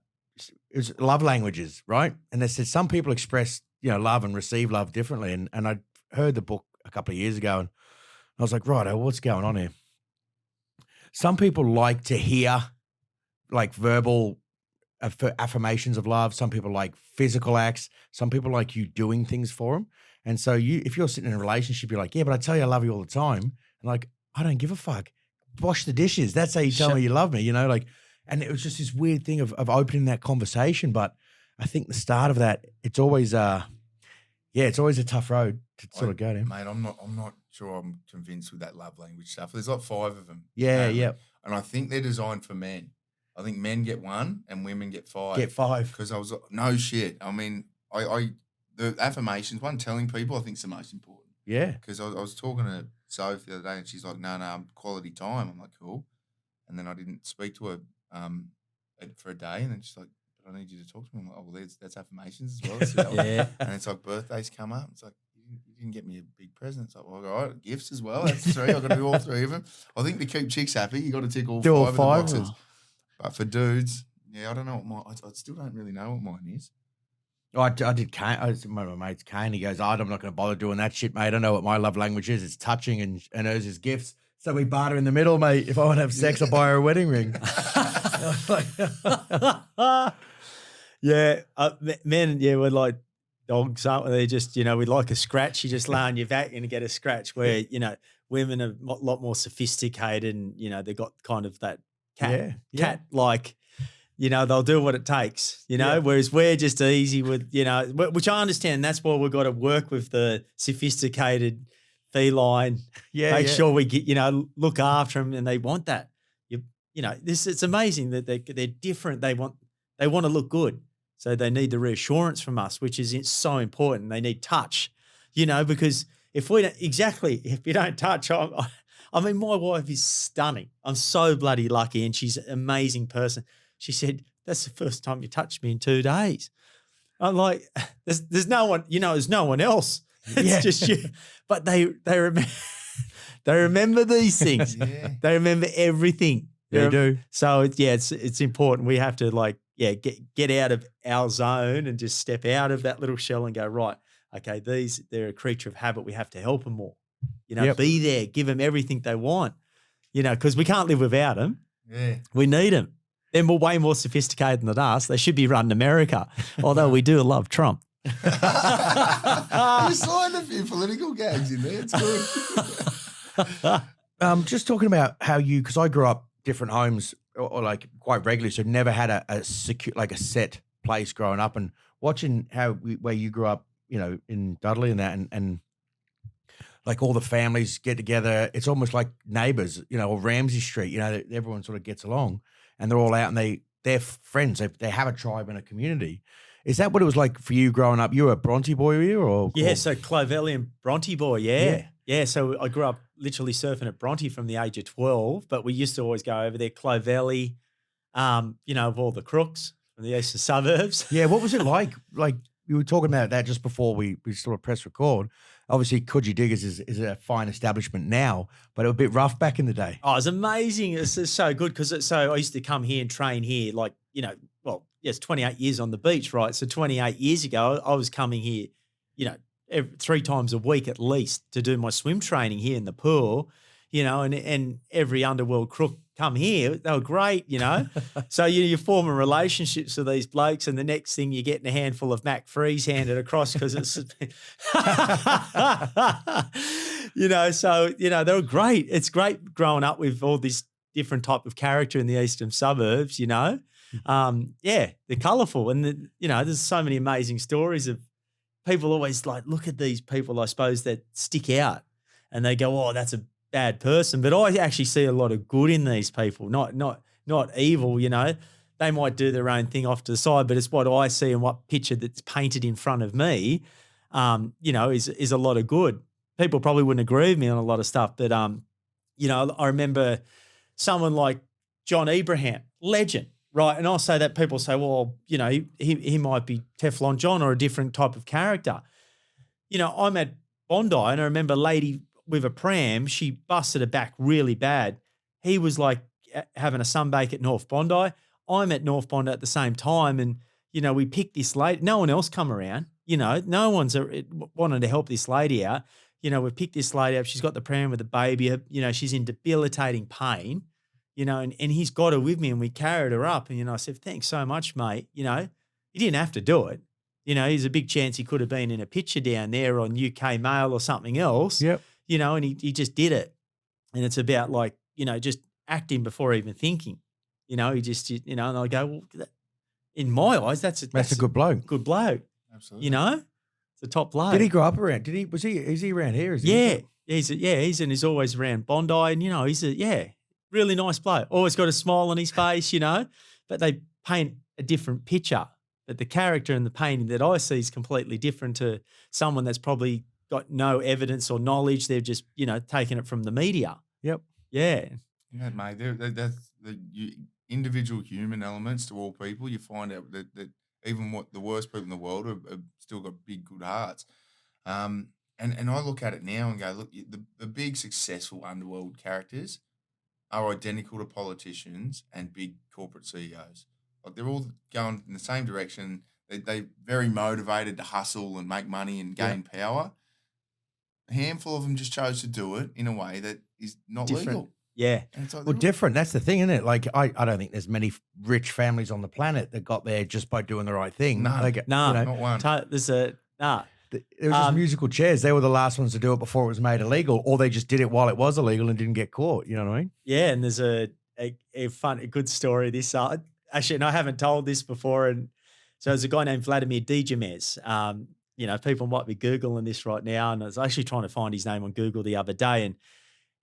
was love languages, right? And they said some people express, you know, love and receive love differently. And I heard the book a couple of years ago, and I was like, right, what's going on here? Some people like to hear like verbal affirmations of love. Some people like physical acts. Some people like you doing things for them. And so if you're sitting in a relationship, you're like, yeah, but I tell you I love you all the time. And like, I don't give a fuck. Wash the dishes. That's how you tell me you love me, you know, like, and it was just this weird thing of opening that conversation. But I think the start of that, it's always it's always a tough road to sort of go down. Mate, I'm not sure I'm convinced with that love language stuff. There's like 5 of them. Yeah, yeah. And I think they're designed for men. I think men get 1 and women get 5. Get 5. Because I was like, no shit. I mean, the affirmations, telling people, I think is the most important. Yeah. Because I was talking to Soph the other day and she's like, no, quality time. I'm like, cool. And then I didn't speak to her for a day, and then she's like, but I need you to talk to me. I'm like, oh, well, that's affirmations as well. So Yeah. And it's like birthdays come up. It's like, you didn't get me a big present. It's like, well, all right, gifts as well. That's 3. I've got to do all 3 of them. I think to keep chicks happy, you got to tick all 5 of the boxes. But for dudes, yeah, I don't know what I still don't really know what mine is. Oh, I did Kane. One of my mates, Kane, he goes, I'm not going to bother doing that shit, mate. I know what my love language is. It's touching, and hers is gifts. So we barter in the middle, mate. If I want to have sex, I'll buy her a wedding ring. Yeah. Men, we're like dogs, aren't we? They just, you know, we like a scratch. You just lay on your back and get a scratch, where, you know, women are a lot more sophisticated, and, you know, they've got kind of that cat like, you know, they'll do what it takes, you know, whereas we're just easy with, you know, which I understand. That's why we've got to work with the sophisticated feline, make sure we get, you know, look after them, and they want that. You know, it's amazing that they're different. They want to look good. So they need the reassurance from us, which is so important. They need touch, you know, because if you don't touch, I mean, my wife is stunning. I'm so bloody lucky, and she's an amazing person. She said, "That's the first time you touched me in 2 days." I'm like, there's no one, there's no one else. It's just you. But they remember, they remember these things. Yeah. They remember everything. They do. So it's important. We have to get out of our zone and just step out of that little shell and go, right, okay, they're a creature of habit. We have to help them more. Be there, give them everything they want, because we can't live without them. Yeah. We need them. They're way more sophisticated than us. They should be running America, although we do love Trump. You signed a few political gags in there. It's good. Just talking about how because I grew up different homes or like quite regularly, so never had a secure, like a set place growing up, and watching where you grew up, in Dudley and that, and like all the families get together. It's almost like neighbors, or Ramsey Street, everyone sort of gets along and they're all out and they're friends. They have a tribe and a community. Is that what it was like for you growing up? You were a Bronte boy, were you? Or so Clovellian Bronte boy, yeah. So I grew up literally surfing at Bronte from the age of 12, but we used to always go over there, Clovelly, of all the crooks from the eastern suburbs. Yeah, what was it like? Like you were talking about that just before we sort of press record. Obviously, Coogee Diggers is a fine establishment now, but it was a bit rough back in the day. Oh, it was amazing. It's so good because I used to come here and train here it's 28 years on the beach, right? So 28 years ago, I was coming here, 3 times a week at least to do my swim training here in the pool, and every underworld crook come here. They were great, So you're forming relationships with these blokes, and the next thing you're getting a handful of Mac Freeze handed across because it's, they were great. It's great growing up with all this different type of character in the eastern suburbs, they're colourful, and there's so many amazing stories of people always like look at these people, I suppose, that stick out, and they go, "Oh, that's a bad person," but I actually see a lot of good in these people, not evil. They might do their own thing off to the side, but it's what I see and what picture that's painted in front of me, is a lot of good. People probably wouldn't agree with me on a lot of stuff, but I remember someone like John Abraham, legend. Right, and I'll say that people say, well, he might be Teflon John or a different type of character. I'm at Bondi, and I remember a lady with a pram, she busted her back really bad. He was like having a sunbake at North Bondi. I'm at North Bondi at the same time, and, we picked this lady. No one else come around. No one's wanted to help this lady out. We picked this lady up. She's got the pram with the baby. She's in debilitating pain. And he's got her with me, and we carried her up. And, I said, "Thanks so much, mate." He didn't have to do it. There's a big chance he could have been in a picture down there on UK Mail or something else. Yep. And he just did it. And it's about just acting before even thinking. He just, and I go, well, in my eyes, that's a good bloke. Good bloke. Absolutely. It's a top bloke. Did he grow up around? Is he around here? He's always around Bondi, and, he's really nice bloke. Always got a smile on his face, but they paint a different picture. But the character and the painting that I see is completely different to someone that's probably got no evidence or knowledge. They've just, taken it from the media. Yep. Yeah. Yeah, mate. That's the individual human elements to all people. You find out that even what the worst people in the world have still got big, good hearts. And I look at it now and go, look, the big successful underworld characters are identical to politicians and big corporate CEOs. Like they're all going in the same direction. They're very motivated to hustle and make money and gain power. A handful of them just chose to do it in a way that is not legal. Yeah. And it's like, Well, different. That's the thing, isn't it? Like, I don't think there's many rich families on the planet that got there just by doing the right thing. No, Like, not one. There was just musical chairs. They were the last ones to do it before it was made illegal, or they just did it while it was illegal and didn't get caught. You know what I mean? Yeah, and there's a good story. This actually, and I haven't told this before. And so there's a guy named Vladimir Dijamez. People might be Googling this right now, and I was actually trying to find his name on Google the other day, and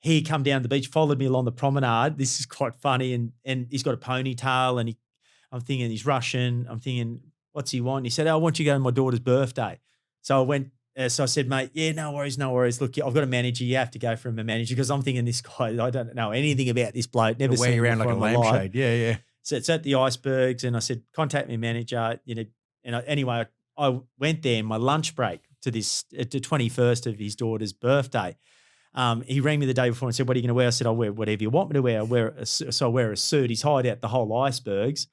he come down the beach, followed me along the promenade. This is quite funny, and he's got a ponytail, and I'm thinking he's Russian. I'm thinking, what's he want? He said, "I want you to go to my daughter's birthday." So I went So I said, mate, yeah, no worries, no worries. Look, I've got a manager. You have to go from a manager because I'm thinking this guy, I don't know anything about this bloke. Never Wear seen you him around like a before in my life. lampshade. Yeah, yeah. So it's at the icebergs, and I said, contact me manager, and anyway, I went there in my lunch break to the 21st of his daughter's birthday. He rang me the day before and said, what are you going to wear? I said, I'll wear whatever you want me to wear. So I wear a suit. He's hired out the whole icebergs.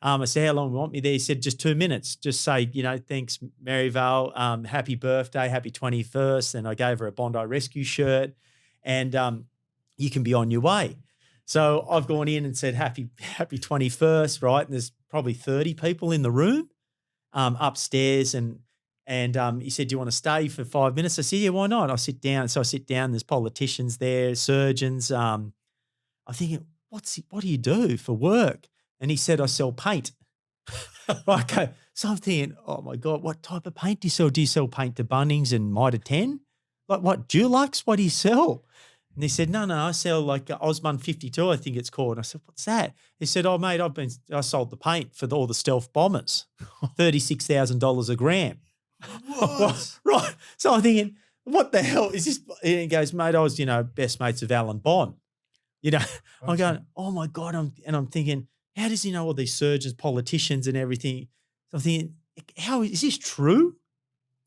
I said, how long do you want me there? He said, just 2 minutes. Just say, thanks, Maryvale. Happy birthday, happy 21st. And I gave her a Bondi Rescue shirt, and you can be on your way. So I've gone in and said, happy 21st, right? And there's probably 30 people in the room upstairs. And he said, do you want to stay for 5 minutes? I said, yeah, why not? I sit down. So I sit down. There's politicians there, surgeons. I'm thinking, what do you do for work? And he said, I sell paint. Right, okay. So I'm thinking, oh my God, what type of paint do you sell? Do you sell paint to Bunnings and Mitre 10? Like what, Dulux? What do you sell? And he said, no, I sell like Osmond 52, I think it's called. And I said, what's that? He said, oh, mate, I sold the paint for all the stealth bombers, $36,000 a gram. What? Right. So I'm thinking, what the hell is this? And he goes, mate, I was, best mates of Alan Bond. I'm going, oh my God. I'm thinking, how does he know all these surgeons, politicians and everything? So I'm thinking, how is this true?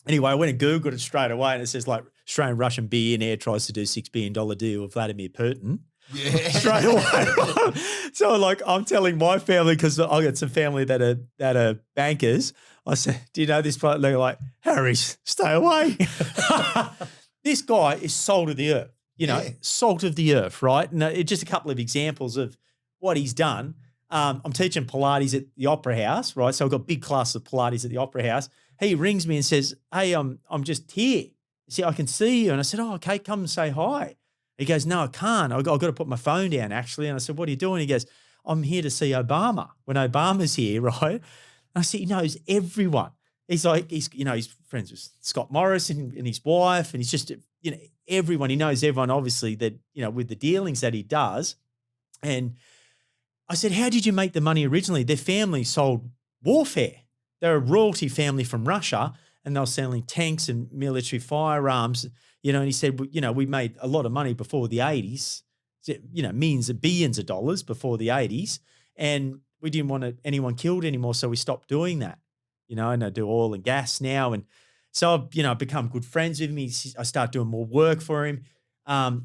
Anyway, I went and Googled it straight away, and it says like Australian Russian billionaire tries to do $6 billion deal with Vladimir Putin. Yeah. Straight away. So like I'm telling my family, because I got some family that are bankers. I said, do you know this bloke? They're like, Harries, stay away. This guy is salt of the earth, salt of the earth, right? And just a couple of examples of what he's done. I'm teaching Pilates at the Opera House, right? So I've got big classes of Pilates at the Opera House. He rings me and says, hey, I'm just here. See, I can see you. And I said, oh, okay, come and say hi. He goes, no, I can't. I've got to put my phone down, actually. And I said, what are you doing? He goes, I'm here to see Obama when Obama's here, right? And I said, he knows everyone. He's like, he's friends with Scott Morris and his wife. And he's just, everyone. He knows everyone, obviously, that, with the dealings that he does. And I said, how did you make the money originally? Their family sold warfare. They're a royalty family from Russia, and they were selling tanks and military firearms, and he said, we made a lot of money before the 80s, millions of billions of dollars before the 80s, and we didn't want anyone killed anymore, so we stopped doing that, and I do oil and gas now. And so I've, become good friends with him. I start doing more work for him.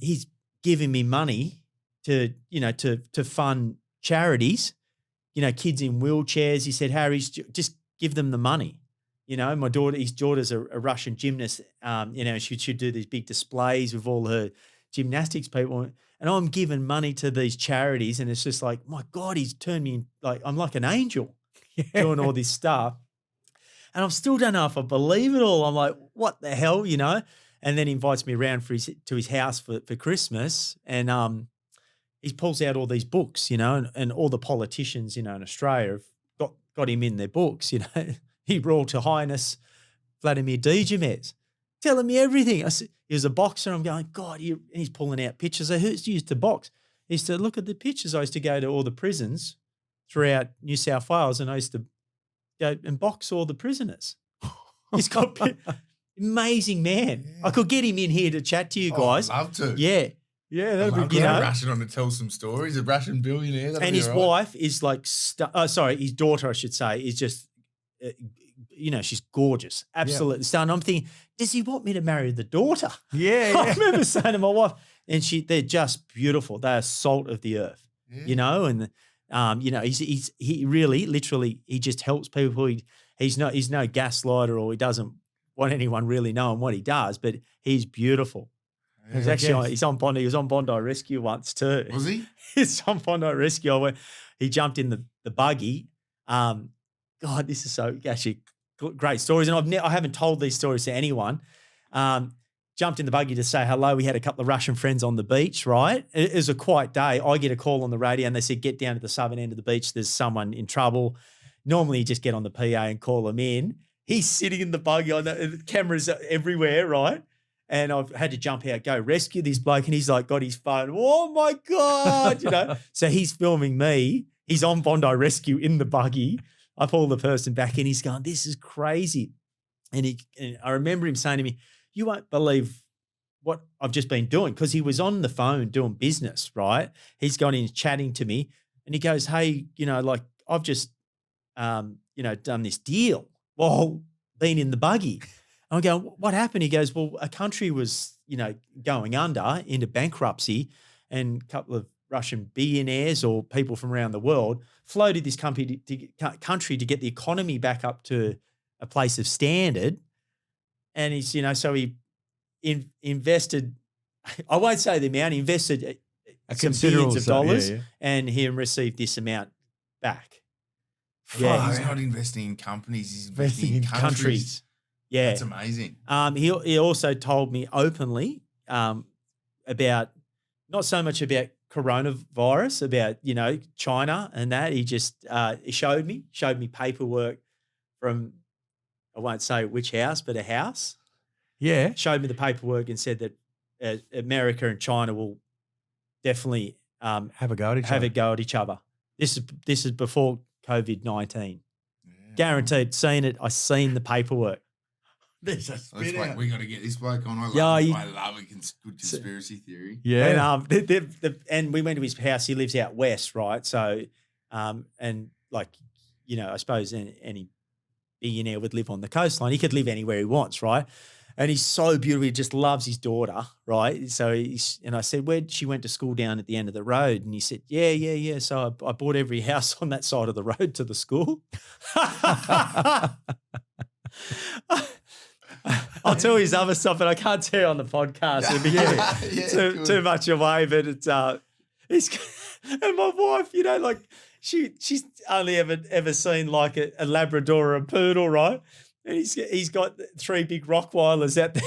He's giving me money to fund charities, kids in wheelchairs. He said, Harry's, just give them the money. His daughter's a Russian gymnast. She should do these big displays with all her gymnastics people. And I'm giving money to these charities. And it's just like, my God, he's turned me I'm like an angel doing all this stuff. And I still don't know if I believe it all. I'm like, what the hell, And then he invites me around to his house for Christmas. And he pulls out all these books, and all the politicians, in Australia have got him in their books, He Royal to Highness Vladimir Dijamez, telling me everything. I said, he was a boxer. I'm going, God, and he's pulling out pictures. I used to box. He used to look at the pictures. I used to go to all the prisons throughout New South Wales, and I used to go and box all the prisoners. He's got amazing man. Yeah. I could get him in here to chat to you guys. I'd love to. Yeah. Yeah, that'd be good. Russian on to tell some stories. A Russian billionaire. And his wife is like, his daughter, I should say, is just, she's gorgeous. Absolutely stunning. I'm thinking, does he want me to marry the daughter? Yeah. I remember saying to my wife, and they're just beautiful. They are salt of the earth, and he really, literally, he just helps people. He's no gaslighter, or he doesn't want anyone really knowing what he does, but he's beautiful. Yeah, he was on Bondi Rescue once too. Was he? He's on Bondi Rescue. He jumped in the buggy. God, this is so actually great stories, and I haven't told these stories to anyone. Jumped in the buggy to say hello. We had a couple of Russian friends on the beach, right? It was a quiet day. I get a call on the radio, and they said, get down to the southern end of the beach. There's someone in trouble. Normally, you just get on the PA and call them in. He's sitting in the buggy. The cameras everywhere, right? And I've had to jump out, go rescue this bloke, and he's like got his phone. Oh my God, So he's filming me. He's on Bondi Rescue in the buggy. I pull the person back in. He's going, this is crazy. And I remember him saying to me, "You won't believe what I've just been doing," because he was on the phone doing business, right? He's gone in chatting to me, and he goes, "Hey, like I've just, done this deal while being in the buggy." I'm going, "What happened?" He goes, "Well, a country was, going under into bankruptcy, and a couple of Russian billionaires or people from around the world floated this country to get the economy back up to a place of standard." And he's, so he invested, I won't say the amount, he invested some billions of dollars, and he received this amount back. Yeah, he's not investing in companies, he's investing in countries. Yeah. That's amazing. He also told me openly about, not so much about coronavirus, about, China and that. He just he showed me paperwork from, I won't say which house, but a house. Yeah. Showed me the paperwork and said that America and China will definitely have a go at each other. This is before COVID-19. Yeah. Guaranteed. Seen it. I seen the paperwork. There's a we got to get this bloke on. I love a good conspiracy theory. Yeah. And we went to his house. He lives out west, right? So, and like, I suppose any billionaire would live on the coastline. He could live anywhere he wants, right? And he's so beautiful. He just loves his daughter, right? So and I said, she went to school down at the end of the road. And he said, yeah. So I bought every house on that side of the road to the school. I'll tell you his other stuff, but I can't tell you on the podcast. It'd be too much away. But it's and my wife, like she's only ever seen like a Labrador or a poodle, right? And he's got 3 big Rottweilers out there.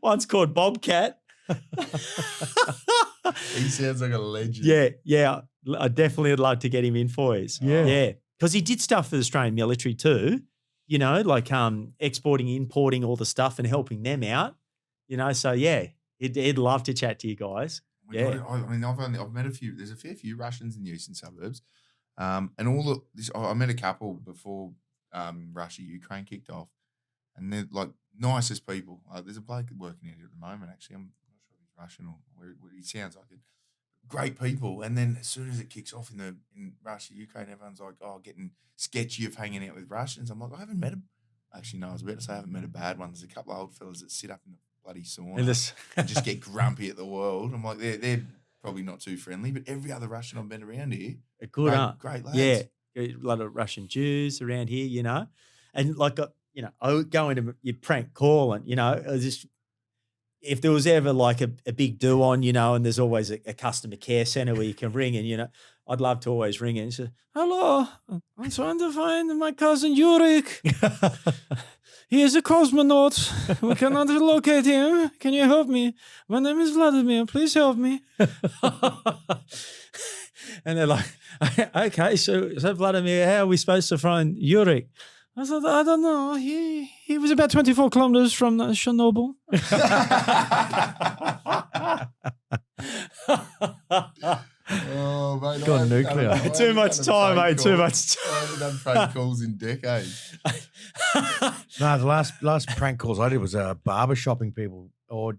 One's called Bobcat. He sounds like a legend. Yeah. I definitely would like to get him in for you. Yeah. Because he did stuff for the Australian military too. Like exporting, importing all the stuff and helping them out. So yeah, he'd love to chat to you guys. I've met a few. There's a fair few Russians in the eastern suburbs, and all of this. I met a couple before Russia-Ukraine kicked off, and they're like nicest people. There's a bloke working here at the moment. Actually, I'm not sure if he's Russian or where he sounds like it. Great people, and then as soon as it kicks off in Russia-Ukraine, everyone's like, getting sketchy of hanging out with Russians. I'm like, I haven't met them. Actually, no, I was about to say I haven't met a bad one. There's a couple of old fellas that sit up in the bloody sauna and just get grumpy at the world. I'm like, they're probably not too friendly, but every other Russian I've been around here, great lads. Yeah, a lot of Russian Jews around here, and like, I go into your prank call and, just if there was ever like a big do on, and there's always a customer care center where you can ring and, I'd love to always ring in and say, "Hello, I'm trying to find my cousin Yurik. He is a cosmonaut. We cannot locate him. Can you help me? My name is Vladimir. Please help me." And they're like, "Okay, so Vladimir, how are we supposed to find Yurik?" I said, "I don't know. He was about 24 kilometers from Chernobyl." Oh, mate. Gone nuclear. Too much time, mate. Too much time. I haven't done prank calls in decades. No, the last prank calls I did was barber shopping people or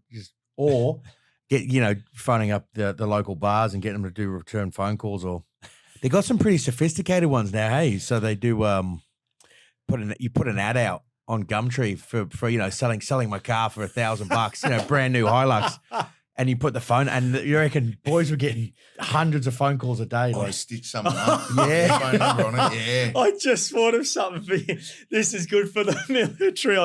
get, phoning up the local bars and getting them to do return phone calls, or they got some pretty sophisticated ones now, hey? So they do you put an ad out on Gumtree for selling my car for $1,000, brand new Hilux. And you put the phone, and you reckon boys were getting hundreds of phone calls a day. I stitch something up. Yeah. Phone number on it. Yeah. I just thought of something for you. This is good for the military.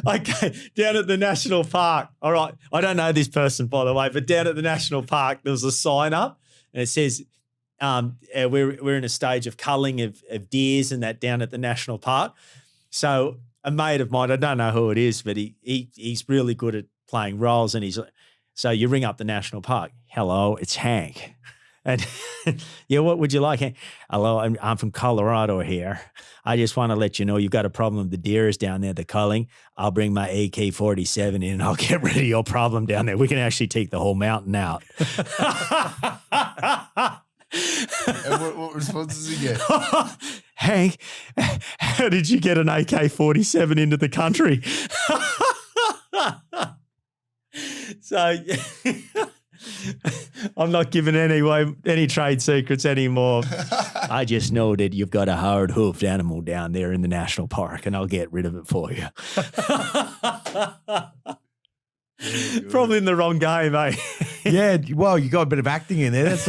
Okay, down at the national park. All right. I don't know this person, by the way, but down at the national park, there was a sign up, and it says, we're in a stage of culling of deers and that down at the national park. So a mate of mine, I don't know who it is, but he's really good at playing roles, and so you ring up the national park. "Hello, it's Hank." And yeah, what would you like, Hank? "Hello, I'm from Colorado here. I just want to let you know you've got a problem with the deers down there, the culling. I'll bring my AK-47 in and I'll get rid of your problem down there. We can actually take the whole mountain out." And what responses did you get? Hank, how did you get an AK-47 into the country? So I'm not giving any trade secrets anymore. I just know that you've got a hard-hoofed animal down there in the national park, and I'll get rid of it for you. Probably in the wrong game, eh? Yeah, well, you got a bit of acting in there. That's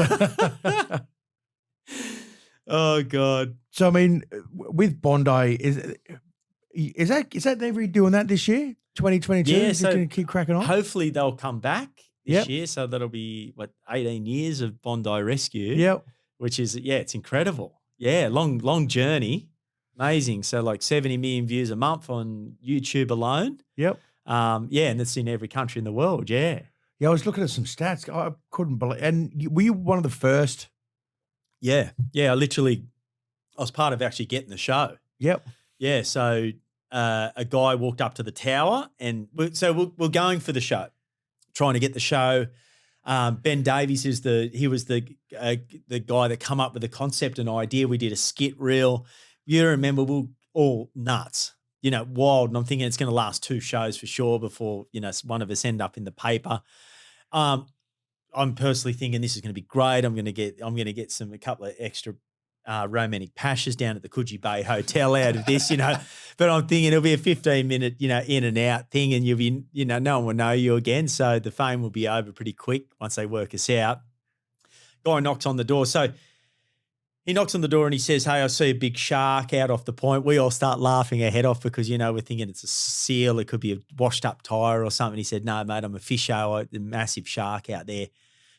Oh, God. so, I mean, with Bondi, is that they redoing that this year, 2022? Yeah, Is it so going to keep cracking on? Hopefully they'll come back this Yep. year. So that'll be, 18 years of Bondi Rescue. Yep. Which is, it's incredible. Yeah, long journey. Amazing. So like 70 million views a month on YouTube alone. Yep. And it's in every country in the world. Yeah. Yeah, I was looking at some stats. I couldn't believe. And were you one of the first? Yeah. Yeah. I was part of actually getting the show. Yep. Yeah. So a guy walked up to the tower and we're going for the show, trying to get the show. Ben Davies was the guy that come up with the concept and idea. We did a skit reel. You remember, we were all nuts, wild. And I'm thinking it's going to last 2 shows for sure before, one of us end up in the paper. I'm personally thinking this is going to be great. I'm going to get a couple of extra romantic pashes down at the Coogee Bay Hotel out of this, But I'm thinking it'll be a 15-minute, in and out thing, and you'll be, no one will know you again. So the fame will be over pretty quick once they work us out. Guy knocks on the door. So he knocks on the door and he says, "Hey, I see a big shark out off the point." We all start laughing our head off because, we're thinking it's a seal. It could be a washed up tire or something. He said, "No, mate, I'm a fisher, a massive shark out there."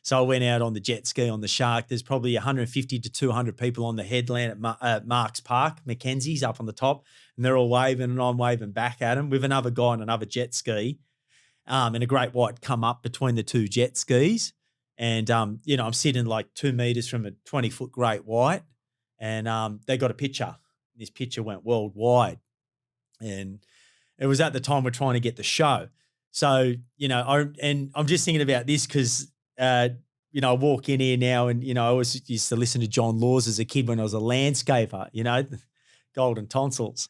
So I went out on the jet ski on the shark. There's probably 150 to 200 people on the headland at Marks Park, Mackenzie's up on the top, and they're all waving and I'm waving back at them with another guy on another jet ski. And a great white come up between the 2 jet skis. And, I'm sitting like 2 meters from a 20-foot great white, and they got a picture. This picture went worldwide. And it was at the time we're trying to get the show. So, I'm just thinking about this because I walk in here now and, I always used to listen to John Laws as a kid when I was a landscaper, golden tonsils.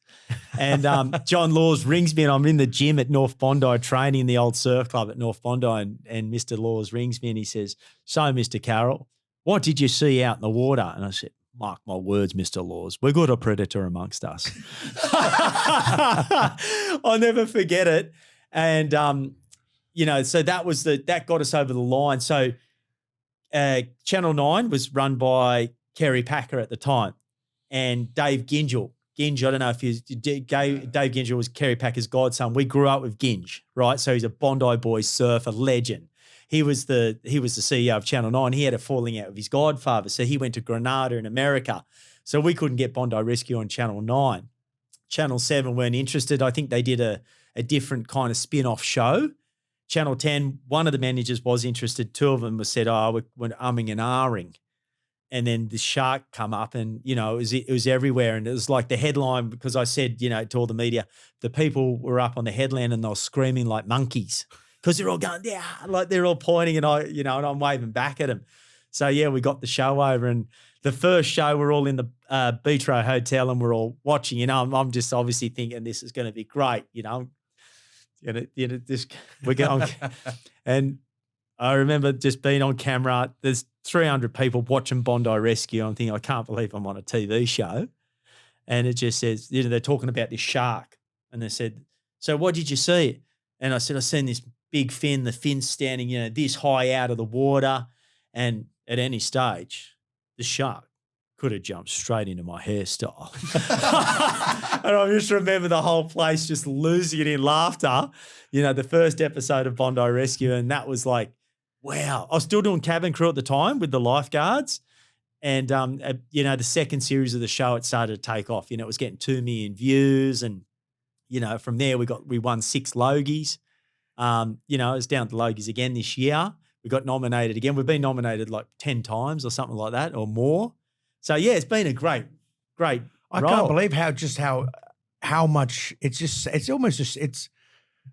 And John Laws rings me and I'm in the gym at North Bondi training in the old surf club at North Bondi, and Mr. Laws rings me and he says, "So, Mr. Carroll, what did you see out in the water?" And I said, "Mark my words, Mr. Laws, we've got a predator amongst us." I'll never forget it. And, so that got us over the line. So Channel 9 was run by Kerry Packer at the time, and Dave Ginge, I don't know if Dave Ginge was Kerry Packer's godson. We grew up with Ginge, right? So he's a Bondi boy surfer legend. He was the CEO of Channel 9. He had a falling out with his godfather, so he went to Grenada in America. So we couldn't get Bondi Rescue on Channel 9. Channel 7 weren't interested. I think they did a different kind of spin-off show. Channel 10, one of the managers was interested. 2 of them said, "Oh, we're umming and ahhing." And then the shark come up and, it was everywhere. And it was like the headline, because I said, to all the media, the people were up on the headland and they were screaming like monkeys because they're all going, yeah, like they're all pointing and and I'm waving back at them. So, yeah, we got the show over, and the first show we're all in the Beach Row Hotel and we're all watching, I'm just obviously thinking this is going to be great, we're going, and I remember just being on camera. There's 300 people watching Bondi Rescue. I'm thinking, I can't believe I'm on a TV show. And it just says, they're talking about this shark. And they said, "So what did you see?" And I said, "I seen this big fin, the fin standing, this high out of the water. And at any stage, the shark could have jumped straight into my hairstyle." And I just remember the whole place just losing it in laughter. The first episode of Bondi Rescue, and that was like, wow. I was still doing cabin crew at the time with the lifeguards. And, the second series of the show, it started to take off. It was getting 2 million views. And, from there we won 6 Logies. It was down to Logies again this year. We got nominated again. We've been nominated like 10 times or something like that or more. So, yeah, it's been a great I role. can't believe how much it's almost just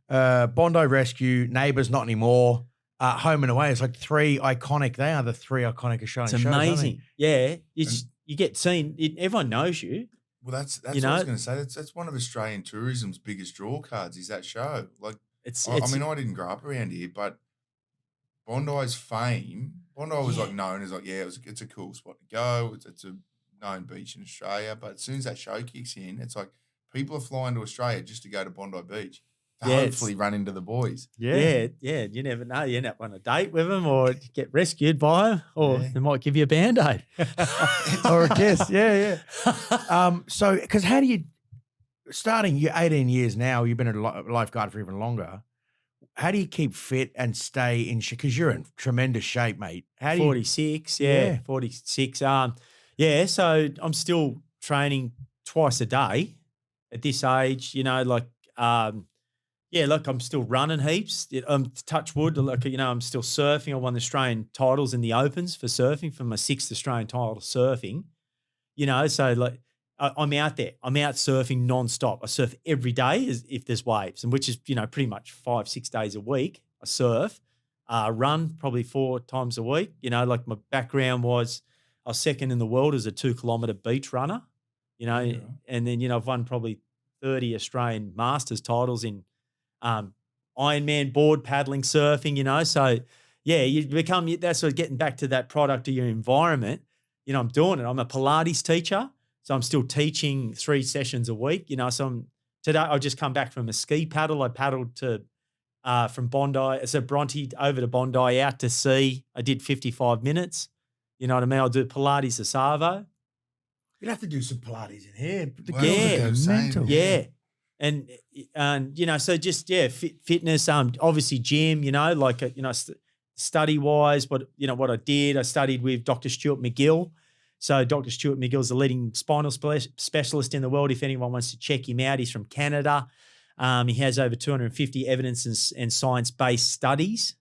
Bondi Rescue, Neighbours Not Anymore, Home and Away. It's like 3 iconic. They are the 3 iconic Australian shows. It's amazing. Aren't they? Yeah. You get seen. Everyone knows you. Well, that's You what I was know, going to say. That's one of Australian tourism's biggest draw cards is that show. Like, it's I it's mean, I didn't grow up around here, but Bondi's fame, Bondi was yeah, like known as like, yeah, it's a cool spot to go. It's a known beach in Australia. But as soon as that show kicks in, it's like people are flying to Australia just to go to Bondi Beach to yeah, it's hopefully run into the boys. yeah, yeah. You never know. You end up on a date with them, or get rescued by them, or Yeah. they might give you a band-aid. Or a kiss. Yeah, yeah. So, because how do you, starting, you're 18 years now, you've been a lifeguard for even longer. How do you keep fit and stay in shape? Because you're in tremendous shape, mate. How do you, 46, Yeah. 46. Yeah, so I'm still training twice a day at this age, yeah, look, I'm still running heaps. Touch wood, like, I'm still surfing. I won the Australian titles in the Opens for surfing for my 6th Australian title surfing. So like I'm out there. I'm out surfing nonstop. I surf every day if there's waves, and which is, pretty much 5-6 days a week. I surf, run probably 4 times a week. Like my background was I was second in the world as a 2-kilometer beach runner, Yeah. and then, I've won probably 30 Australian Masters titles in Ironman board paddling, surfing. So yeah, you become, that's sort of getting back to that product of your environment. I'm doing it. I'm a Pilates teacher, so I'm still teaching 3 sessions a week. Today I just come back from a ski paddle. I paddled to from Bondi, so Bronte over to Bondi out to sea. I did 55 minutes. You know what I mean? I'll do Pilates to Savo. you'd have to do some Pilates in here. The Well, girls yeah, would go same, mental. Yeah. And so just, fitness, obviously gym, study wise, what I did, I studied with Dr. Stuart McGill. So Dr. Stuart McGill's the leading spinal specialist in the world. If anyone wants to check him out, he's from Canada. He has over 250 evidence and science-based studies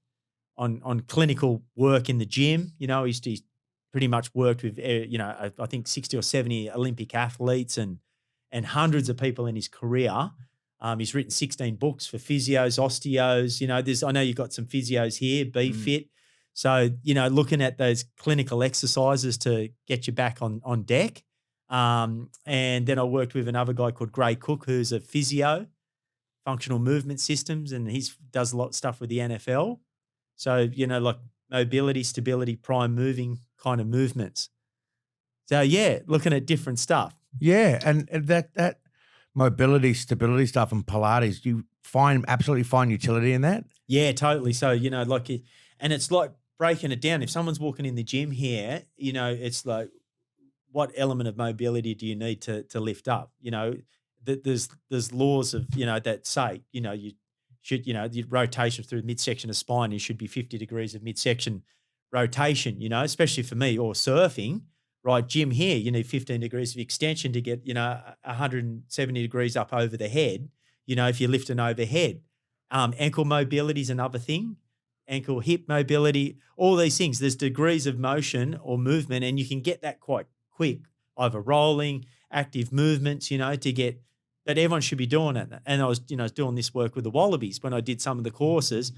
on clinical work in the gym. He's pretty much worked with, I think 60 or 70 Olympic athletes and hundreds of people in his career. He's written 16 books for physios, osteos. I know you've got some physios here, Be Fit. So, looking at those clinical exercises to get you back on deck. And then I worked with another guy called Gray Cook, who's a physio, functional movement systems, and he does a lot of stuff with the NFL. So, like mobility, stability, prime moving kind of movements. So, yeah, looking at different stuff. Yeah, and that mobility, stability stuff and Pilates, do you absolutely find utility in that? Yeah, totally. So, and it's like breaking it down. If someone's walking in the gym here, it's like, what element of mobility do you need to lift up? There's laws of, that say, you should, the rotation through the midsection of spine, you should be 50 degrees of midsection rotation, especially for me, or surfing. Right, gym here, you need 15 degrees of extension to get, 170 degrees up over the head, if you're lifting overhead. Ankle mobility is another thing, ankle hip mobility, all these things. There's degrees of motion or movement, and you can get that quite quick, either rolling, active movements, to get, but everyone should be doing it. And I was, doing this work with the Wallabies when I did some of the courses.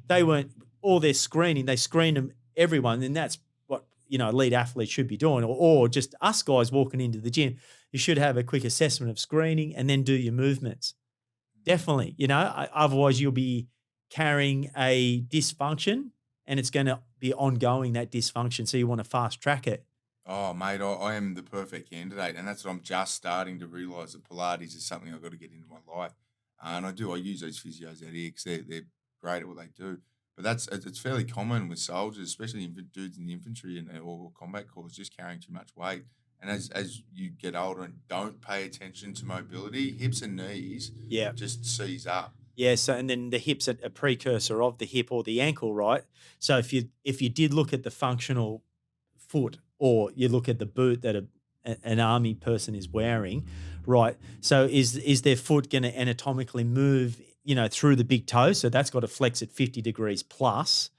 They weren't, all their screening, they screened them, everyone, and that's what, elite athletes should be doing, or just us guys walking into the gym. You should have a quick assessment of screening and then do your movements. Definitely, otherwise you'll be carrying a dysfunction and it's going to be ongoing, that dysfunction. So you want to fast track it. Oh, mate, I am the perfect candidate. And that's what I'm just starting to realise, that Pilates is something I've got to get into my life. And I use those physios out here because they're great at what they do. But it's fairly common with soldiers, especially dudes in the infantry or combat corps, just carrying too much weight. And as you get older and don't pay attention to mobility, hips and knees just seize up. Yeah, so and then the hip's a precursor of the hip or the ankle, right? So if you did look at the functional foot, or you look at the boot that an army person is wearing, right? So is their foot going to anatomically move, through the big toe? So that's got to flex at 50 degrees plus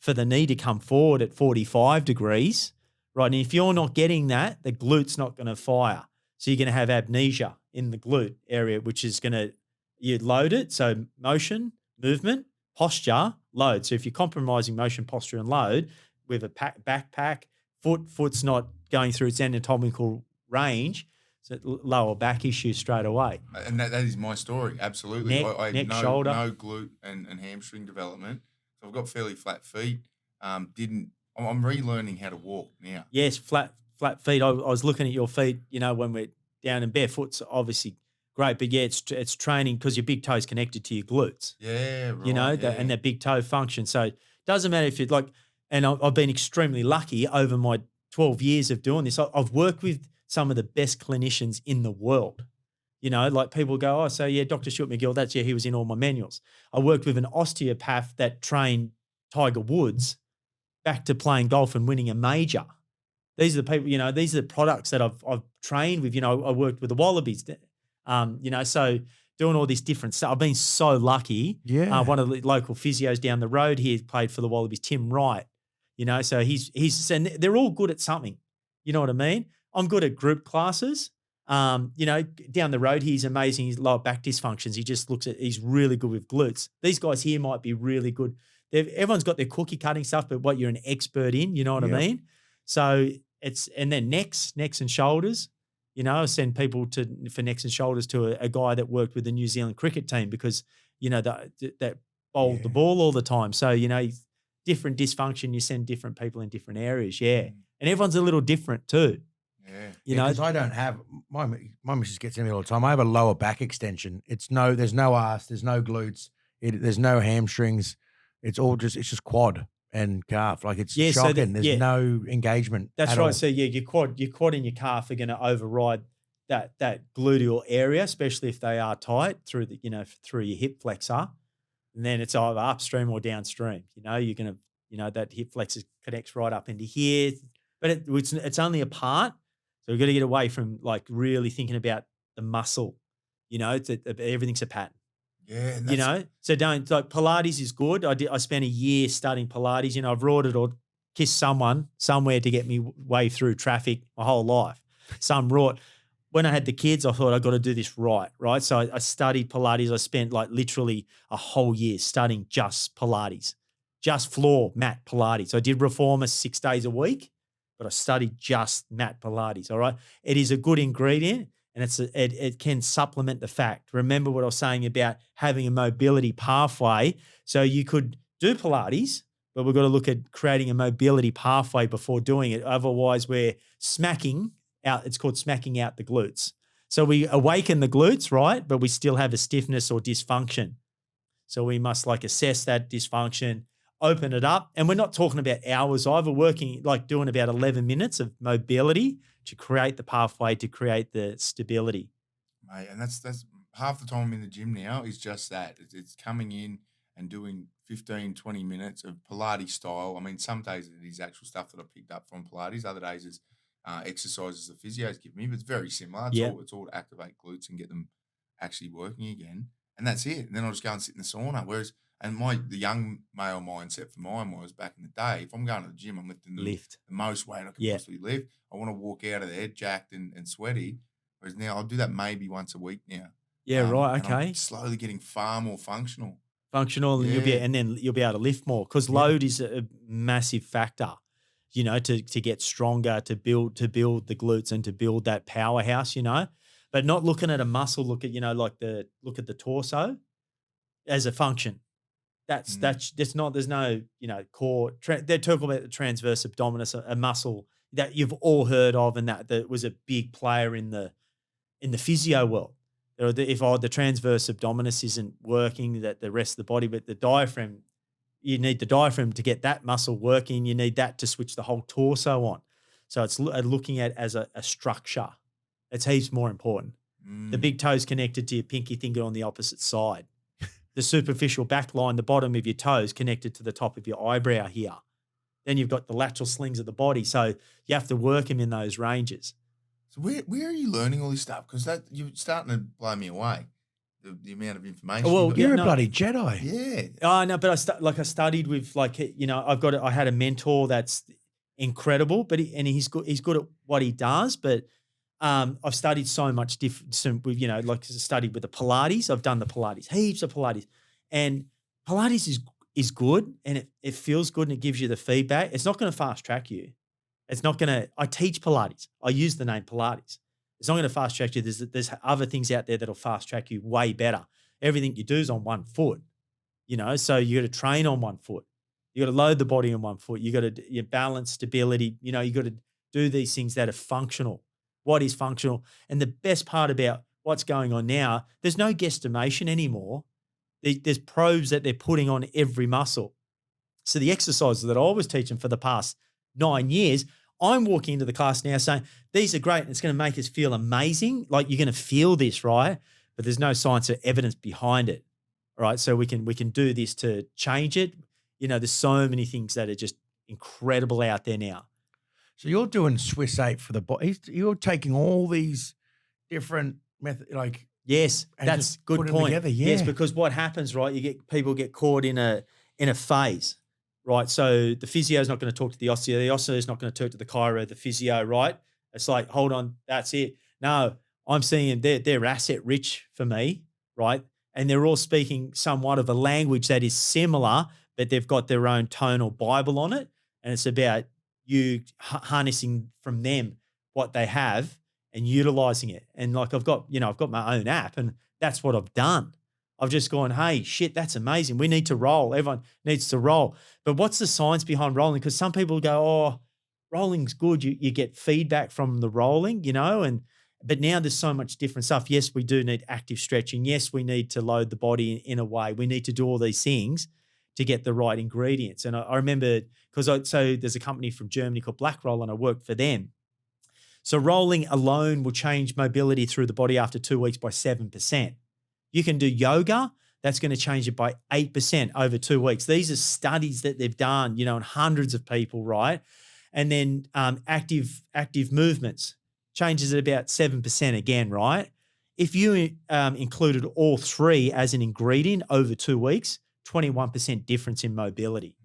for the knee to come forward at 45 degrees, right? And if you're not getting that, the glute's not going to fire. So you're going to have amnesia in the glute area, which is going to, you load it. So motion, movement, posture, load. So if you're compromising motion, posture, and load with a backpack, foot's not going through its anatomical range. So lower back issues straight away. And that is my story. Absolutely. I had Shoulder. no glute and hamstring development. So I've got fairly flat feet. I'm relearning how to walk now. Yes, flat feet. I was looking at your feet, when we're down in barefoot's obviously great, but yeah, it's training because your big toe's connected to your glutes. Yeah, right. And that big toe function. So it doesn't matter if you're like, and I've been extremely lucky over my 12 years of doing this. I've worked with some of the best clinicians in the world. Like people go, oh, so yeah, Dr. Stuart McGill, he was in all my manuals. I worked with an osteopath that trained Tiger Woods back to playing golf and winning a major. These are the people, these are the products that I've trained with. I worked with the Wallabies, so doing all this different stuff. I've been so lucky. Yeah. One of the local physios down the road here played for the Wallabies, Tim Wright. So and they're all good at something. You know what I mean? I'm good at group classes. Down the road, he's amazing. His lower back dysfunctions. He's really good with glutes. These guys here might be really good. Everyone's got their cookie cutting stuff, but what you're an expert in, you know what I mean? So and then necks and shoulders. I send people for necks and shoulders to a guy that worked with the New Zealand cricket team because, that bowled the ball all the time. So, different dysfunction, you send different people in different areas. Yeah. And everyone's a little different too. Yeah. Because I don't have, my missus gets in me all the time. I have a lower back extension. There's no arse, there's no glutes, there's no hamstrings. It's just quad and calf. Like it's shocking. There's no engagement. That's right. So your quad and your calf are going to override that gluteal area, especially if they are tight through through your hip flexor. And then it's either upstream or downstream. You're going to, that hip flexor connects right up into here, but it's only a part. So we've got to get away from like really thinking about the muscle. Everything's a pattern. Yeah. So don't like Pilates is good. I spent a year studying Pilates. I've rorted or kissed someone somewhere to get me way through traffic my whole life. Some rort. When I had the kids, I thought I got to do this right. So I studied Pilates. I spent like literally a whole year studying just Pilates, just floor mat Pilates. I did Reformer 6 days a week, but I studied just mat Pilates. All right, it is a good ingredient. And it can supplement the fact. Remember what I was saying about having a mobility pathway. So you could do Pilates, but we've got to look at creating a mobility pathway before doing it. Otherwise, we're smacking out. It's called smacking out the glutes. So we awaken the glutes, right? But we still have a stiffness or dysfunction. So we must assess that dysfunction, open it up. And we're not talking about hours either, doing about 11 minutes of mobility to create the pathway, to create the stability. Mate, and that's half the time I'm in the gym now is just that. It's coming in and doing 15, 20 minutes of Pilates style. I mean, some days it is actual stuff that I picked up from Pilates. Other days it's exercises the physios give me, but it's very similar. It's all to activate glutes and get them actually working again. And that's it. And then I'll just go and sit in the sauna. The young male mindset for mine was back in the day, if I'm going to the gym, I'm lifting the most weight I can possibly lift. I want to walk out of there jacked and sweaty. Whereas now I'll do that maybe once a week now. Yeah, right. And Okay. I'm slowly getting far more functional. And you'll be able to lift more because load is a massive factor. To get stronger, to build the glutes and to build that powerhouse. But not looking at a muscle. Look at the torso as a function. That's not. There's no core. They're talking about the transverse abdominis, a muscle that you've all heard of, and that was a big player in the physio world. If the transverse abdominis isn't working, that the rest of the body, but the diaphragm, you need the diaphragm to get that muscle working. You need that to switch the whole torso on. So it's looking at as a structure. It's heaps more important. The big toe's connected to your pinky finger on the opposite side. The superficial back line, the bottom of your toes connected to the top of your eyebrow here. Then you've got the lateral slings of the body. So you have to work them in those ranges. So where are you learning all this stuff? Because you're starting to blow me away. The amount of information. Well, you're a bloody Jedi. Yeah. Oh no, but I studied with I had a mentor that's incredible, but he's good at what he does. But I've studied so much different with studied with the Pilates. I've done the Pilates, heaps of Pilates, and Pilates is good and it feels good and it gives you the feedback. It's not going to fast track you. It's not going to. I teach Pilates. I use the name Pilates, It's not going to fast track you. There's other things out there that'll fast track you way better. Everything you do is on one foot, so you got to train on one foot. You got to load the body on one foot. You got to your balance, stability. You got to do these things that are functional. What is functional? And the best part about what's going on now, there's no guesstimation anymore. There's probes that they're putting on every muscle. So the exercises that I was teaching for the past 9 years, I'm walking into the class now saying, these are great and it's going to make us feel amazing. Like you're going to feel this, right? But there's no science or evidence behind it. All right. So we can do this to change it. There's so many things that are just incredible out there now. So you're doing Swiss 8 for the body. You're taking all these different methods, like yes, that's good put them point. together, yeah. Yes, because what happens, right? People get caught in a phase, right? So the physio is not going to talk to the osteo is not going to talk to the chiro, the physio, right? It's like, hold on, that's it. No, I'm seeing they're asset rich for me, right? And they're all speaking somewhat of a language that is similar, but they've got their own tonal Bible on it, and it's about you harnessing from them what they have and utilizing it. And like I've got my own app, and that's what I've done. I've just gone, hey, shit, that's amazing. We need to roll. Everyone needs to roll. But what's the science behind rolling? Because some people go, oh, rolling's good. You get feedback from the rolling, but now there's so much different stuff. Yes, we do need active stretching. Yes, we need to load the body in a way. We need to do all these things to get the right ingredients. And I remember, so there's a company from Germany called Black Roll, and I worked for them. So rolling alone will change mobility through the body after 2 weeks by 7%. You can do yoga, that's going to change it by 8% over 2 weeks. These are studies that they've done, in hundreds of people, right? And then active movements changes it about 7% again, right? If you included all three as an ingredient over 2 weeks, 21% difference in mobility.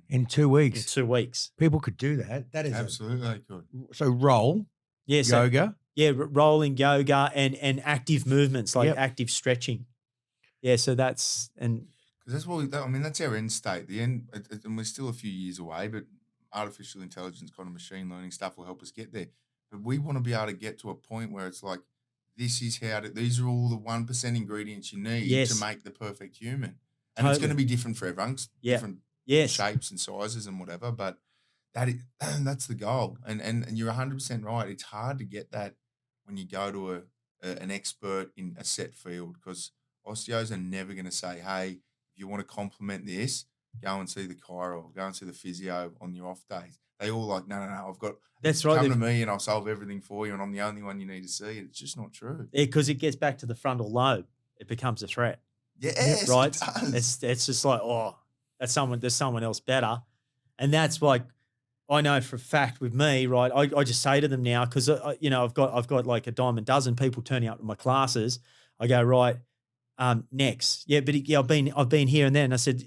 In 2 weeks? In 2 weeks. People could do that. That is absolutely they could. So roll, yoga. Rolling, yoga, and active movements like active stretching. Yeah, so that's because that's our end state. The end, and we're still a few years away, but artificial intelligence, kind of machine learning stuff will help us get there. But we want to be able to get to a point where it's like, these are all the 1% ingredients you need to make the perfect human. And it's going to be different for everyone, different shapes and sizes and whatever. But that's the goal. And you're 100% right. It's hard to get that when you go to an expert in a set field, because osteos are never going to say, hey, if you want to complement this, go and see the chiro, go and see the physio on your off days. They all like, no, I've got come to me and I'll solve everything for you and I'm the only one you need to see. It's just not true. Yeah, because it gets back to the frontal lobe. It becomes a threat. Yes, right. It does. It's just like, oh, there's someone else better, and that's like, I know for a fact with me, right? I just say to them now, because I've got like a dime a dozen people turning up to my classes. I go, right, next, but I've been here and there, and I said,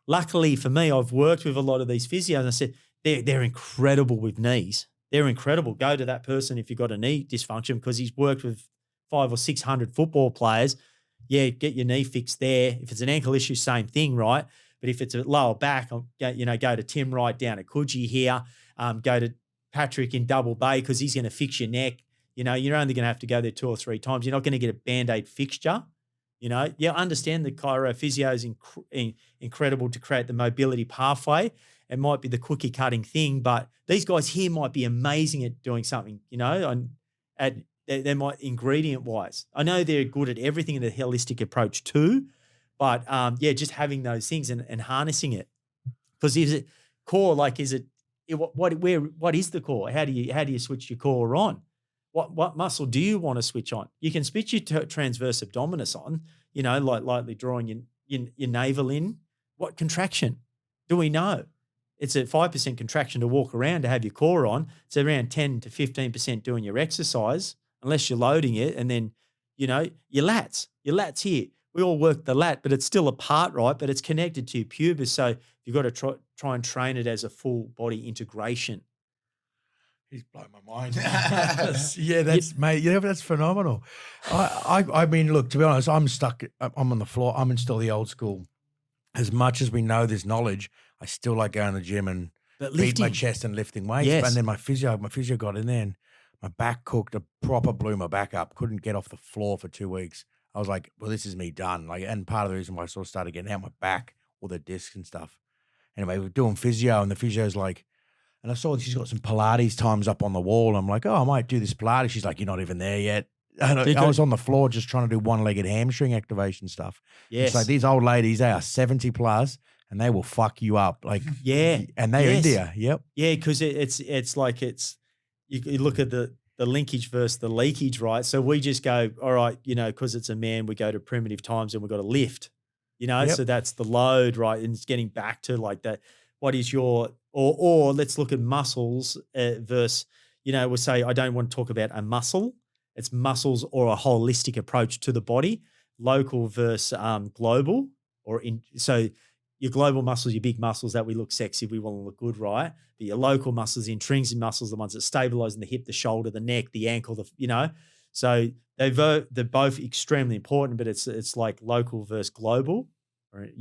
luckily for me, I've worked with a lot of these physios, and I said they're incredible with knees. They're incredible. Go to that person if you've got a knee dysfunction, because he's worked with 500 or 600 football players. Yeah, get your knee fixed there. If it's an ankle issue, same thing, right? But if it's a lower back, go to Tim Wright down at Coogee here. Go to Patrick in Double Bay, because he's going to fix your neck. You're only going to have to go there 2 or 3 times. You're not going to get a Band-Aid fixture. Understand the chiro physio is incredible to create the mobility pathway. It might be the cookie cutting thing, but these guys here might be amazing at doing something, they might ingredient wise. I know they're good at everything in the holistic approach too, but just having those things and harnessing it. Because is it core? Like, is it what is the core? How do you switch your core on? What muscle do you want to switch on? You can switch your transverse abdominis on, like lightly drawing your navel in. What contraction do we know? It's a 5% contraction to walk around to have your core on. It's around 10 to 15% doing your exercise, unless you're loading it. And then, your lats here. We all work the lat, but it's still a part, right? But it's connected to your pubis. So you've got to try and train it as a full body integration. He's blown my mind. That's phenomenal. I mean, look, to be honest, I'm stuck. I'm on the floor. I'm in still the old school. As much as we know there's knowledge, I still like going to the gym and beat my chest and lifting weights. Yes. And then my physio got in there and My back cooked, a proper blew my back up. Couldn't get off the floor for 2 weeks. I was like, well, this is me done. Like, and part of the reason why I sort of started getting out my back, all the discs and stuff. Anyway, we're doing physio, and the physio's like, and I saw she's got some Pilates times up on the wall. I'm like, oh, I might do this Pilates. She's like, you're not even there yet. And I was on the floor just trying to do one-legged hamstring activation stuff. Yes. It's like these old ladies, they are 70 plus, and they will fuck you up. Like, Yeah. And they're India. Yep. Yeah, because it's like you look at the linkage versus the leakage, right? So we just go, all right, because it's a man, we go to primitive times and we've got to lift, Yep. So that's the load, right? And it's getting back to like that. What is your, or let's look at muscles versus, we'll say, I don't want to talk about a muscle. It's muscles or a holistic approach to the body, local versus global, so your global muscles, your big muscles that we look sexy, we want to look good, right? But your local muscles, the intrinsic muscles, the ones that stabilize in the hip, the shoulder, the neck, the ankle, So they're both extremely important, but it's like local versus global, And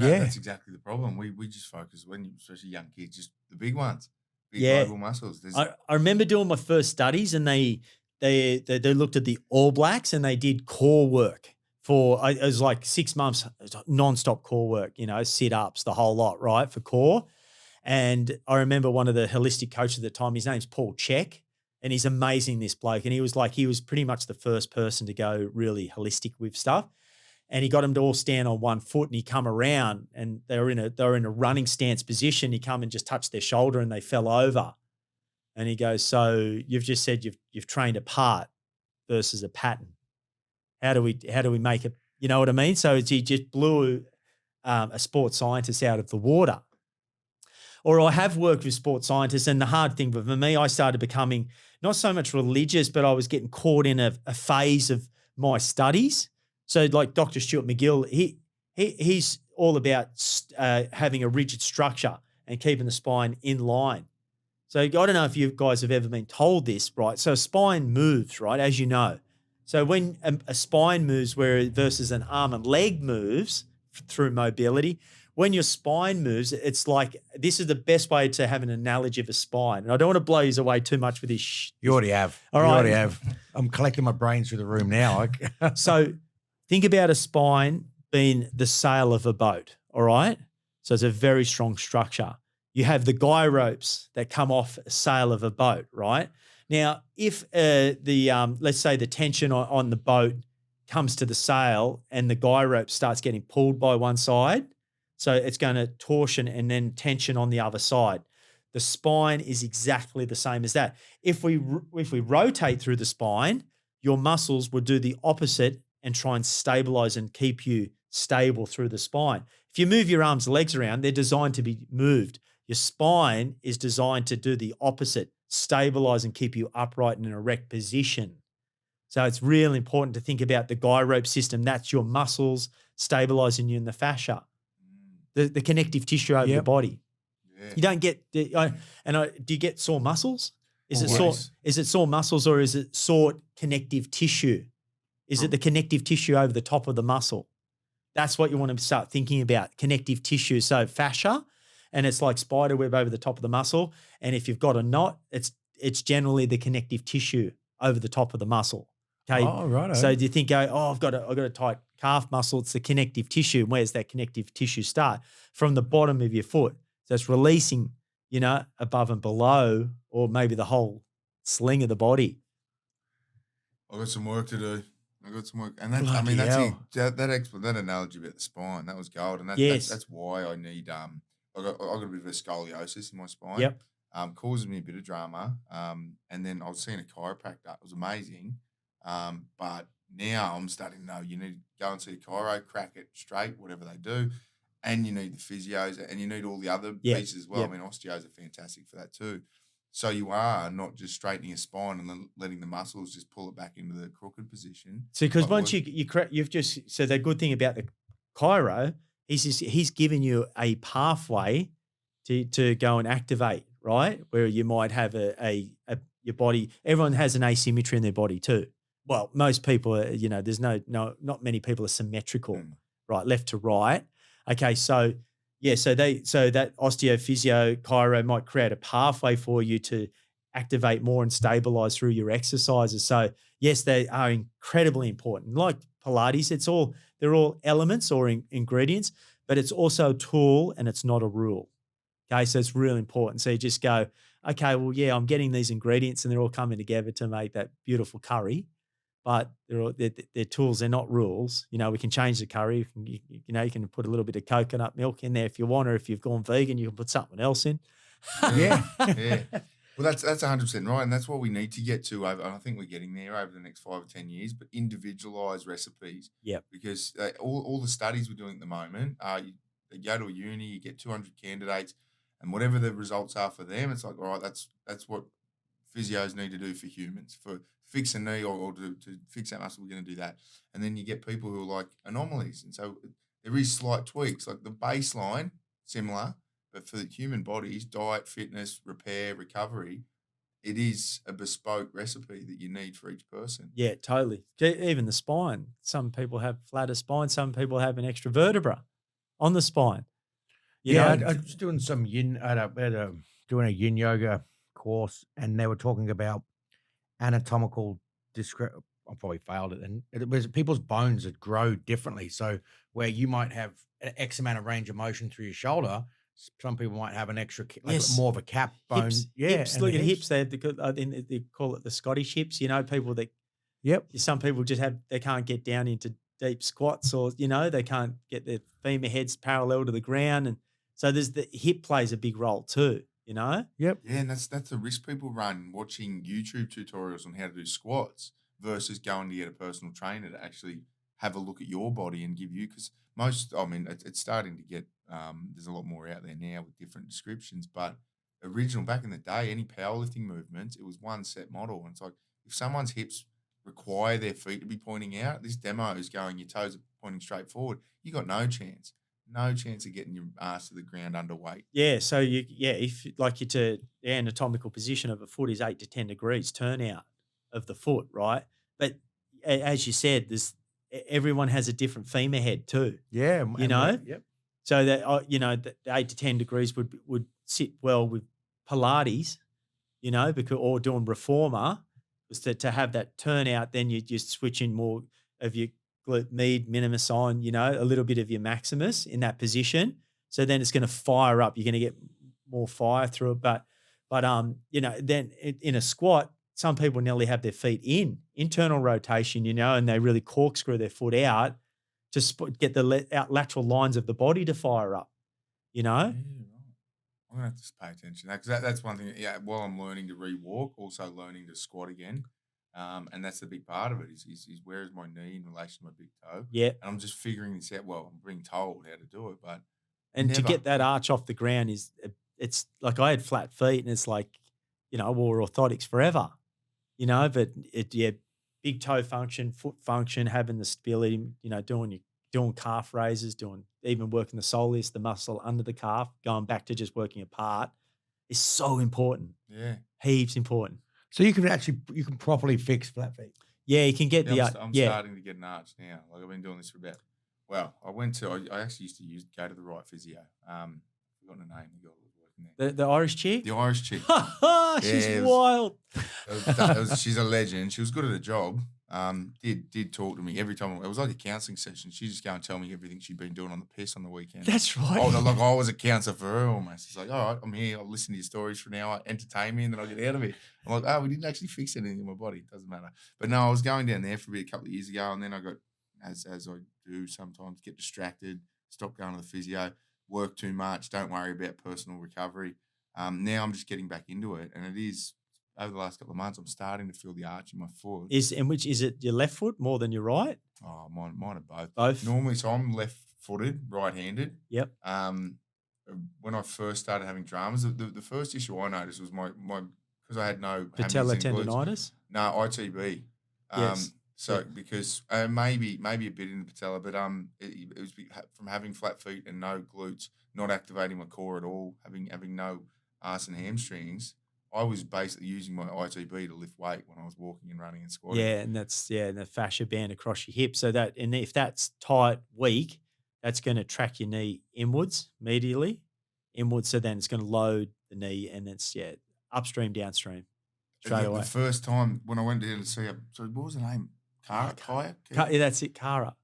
that's exactly the problem. We just focus especially young kids, just the big ones, big global muscles. I remember doing my first studies, and they looked at the All Blacks and they did core work it was like 6 months, nonstop core work, sit-ups, the whole lot, right, for core. And I remember one of the holistic coaches at the time, his name's Paul Check, and he's amazing, this bloke. And he was pretty much the first person to go really holistic with stuff. And he got them to all stand on one foot, and he come around, and they were in a running stance position. He come and just touched their shoulder, and they fell over. And he goes, so you've just said you've trained a part versus a pattern. How do we make it? You know what I mean? So he just blew a sports scientist out of the water. Or I have worked with sports scientists, and the hard thing for me, I started becoming not so much religious, but I was getting caught in a phase of my studies. So like Dr. Stuart McGill, he's all about having a rigid structure and keeping the spine in line. So I don't know if you guys have ever been told this, right? So a spine moves, right, as you know. So when a spine moves versus an arm and leg moves through mobility, when your spine moves, it's like, this is the best way to have an analogy of a spine. And I don't want to blow you away too much with this. You already have. All right. You already have. I'm collecting my brains through the room now. So think about a spine being the sail of a boat, all right? So it's a very strong structure. You have the guy ropes that come off a sail of a boat, right? Now, if let's say the tension on the boat comes to the sail and the guy rope starts getting pulled by one side, so it's going to torsion and then tension on the other side. The spine is exactly the same as that. If we rotate through the spine, your muscles will do the opposite and try and stabilize and keep you stable through the spine. If you move your arms and legs around, they're designed to be moved. Your spine is designed to do the opposite, stabilize and keep you upright in an erect position. So it's really important to think about the guy rope system. That's your muscles stabilizing you in the fascia, the connective tissue over the body. Yeah. You don't get, do you get sore muscles? Is it sore muscles, or is it sore connective tissue? Is it the connective tissue over the top of the muscle? That's what you want to start thinking about, connective tissue. So fascia, and it's like spider web over the top of the muscle. And if you've got a knot, it's generally the connective tissue over the top of the muscle. Okay. Oh, right. So do you think, I've got a tight calf muscle? It's the connective tissue. Where's that connective tissue start? From the bottom of your foot. So it's releasing, above and below, or maybe the whole sling of the body. I've got some work to do. And that analogy about the spine, that was gold. And that's why I need I got a bit of a scoliosis in my spine. Yep. Causes me a bit of drama. And then I was seeing a chiropractor. It was amazing. But now I'm starting to know you need to go and see a chiro, crack it straight, whatever they do. And you need the physios, and you need all the other pieces as well. Yep. I mean, osteos are fantastic for that too. So you are not just straightening a spine and then letting the muscles just pull it back into the crooked position. So because once you've just, so the good thing about the chiro is he's given you a pathway to go and activate, right? Where you might have your body, everyone has an asymmetry in their body too. Well, most people are, there's not many people are symmetrical, right? Left to right. Okay. So that osteophysio chiro might create a pathway for you to activate more and stabilize through your exercises. So yes, they are incredibly important. Like Pilates, they're all elements or ingredients, but it's also a tool and it's not a rule. Okay, so it's really important. So you just go, okay, well, yeah, I'm getting these ingredients and they're all coming together to make that beautiful curry, but they're tools, they're not rules. We can change the curry. You can put a little bit of coconut milk in there if you want, or if you've gone vegan, you can put something else in. Yeah. Yeah. Well, that's 100% right, and that's what we need to get to. And I think we're getting there over the next 5 or 10 years. But individualized recipes, Yep. because all the studies we're doing at the moment, you go to a uni, you get 200 candidates, and whatever the results are for them, it's like, all right, that's what physios need to do for humans, for fix a knee or to fix that muscle. We're going to do that, and then you get people who are like anomalies, and so there is slight tweaks, like the baseline similar. But for the human bodies, diet, fitness, repair, recovery, it is a bespoke recipe that you need for each person. Yeah, totally. Even the spine. Some people have flatter spine. Some people have an extra vertebra on the spine. I was doing some doing a yin yoga course, and they were talking about anatomical I probably failed it, and it was people's bones that grow differently. So where you might have an X amount of range of motion through your shoulder, some people might have an extra, more of a cap bone. Hips, Yeah, hips. and Look the at hips. They call it the Scottish hips. People that Yep. some people just they can't get down into deep squats, or they can't get their femur heads parallel to the ground, and so there's the hip plays a big role too. Yep. Yeah, and that's the risk people run watching YouTube tutorials on how to do squats versus going to get a personal trainer to actually have a look at your body and give you, because it's starting to get there's a lot more out there now with different descriptions, but back in the day, any powerlifting movements, it was one set model, and it's like if someone's hips require their feet to be pointing out, this demo is going your toes are pointing straight forward, you got no chance. No chance of getting your ass to the ground underweight. Yeah, so if like the anatomical position of a foot is 8 to 10 degrees turnout of the foot, right? But as you said, everyone has a different femur head too. Yeah. Yep. So that the 8 to 10 degrees would sit well with Pilates, or doing reformer, was to have that turnout. Then you just switch in more of your glute med minimus on, a little bit of your maximus in that position. So then it's going to fire up. You're going to get more fire through it. But then in a squat, some people nearly have their feet in internal rotation, and they really corkscrew their foot out to get the lateral lines of the body to fire up, Yeah, right. I'm gonna have to pay attention to that, because that's one thing. Yeah, while I'm learning to re-walk, also learning to squat again. And that's the big part of it is where is my knee in relation to my big toe? Yeah. And I'm just figuring this out. Well, I'm being told how to do it, but And to never. get that arch off the ground it's like I had flat feet, and it's like, I wore orthotics forever, but big toe function, foot function, having the stability, doing calf raises, even working the soleus, the muscle under the calf, going back to just working apart is so important. Yeah. Heaps important. So you can properly fix flat feet. Yeah, you can get I'm starting to get an arch now. Like I've been doing this for about. Well, I actually used to go to the right physio. Forgotten her name. The girl that was working there. The Irish chick? The Irish chick. She's wild. She's a legend. She was good at her job. Did talk to me every time. It was like a counselling session. She'd just go and tell me everything she'd been doing on the piss on the weekend. That's right. Like I was a counsellor for her almost. It's like, all right, I'm here. I'll listen to your stories for an hour, entertain me, and then I'll get out of it. I'm like, oh, we didn't actually fix anything in my body. It doesn't matter. But no, I was going down there for a couple of years ago, and then I got, as I do sometimes, get distracted, stop going to the physio, work too much, don't worry about personal recovery. Now I'm just getting back into it, and it is. Over the last couple of months, I'm starting to feel the arch in my foot. Which is it? Your left foot more than your right? Oh, mine are both. Both. Normally, so I'm left-footed, right-handed. Yep. When I first started having dramas, the first issue I noticed was my because I had no Patella hammies and glutes. tendonitis. No, ITB. Yes. So because maybe a bit in the patella, but it was from having flat feet and no glutes, not activating my core at all, having no arse and hamstrings. I was basically using my ITB to lift weight when I was walking and running and squatting. Yeah, and that's and the fascia band across your hip. So if that's tight, weak, that's going to track your knee medially inwards. So then it's going to load the knee, and it's upstream, downstream. straight away. The first time when I went down to see her, so what was her name? Kaya? Yeah, that's it, Cara.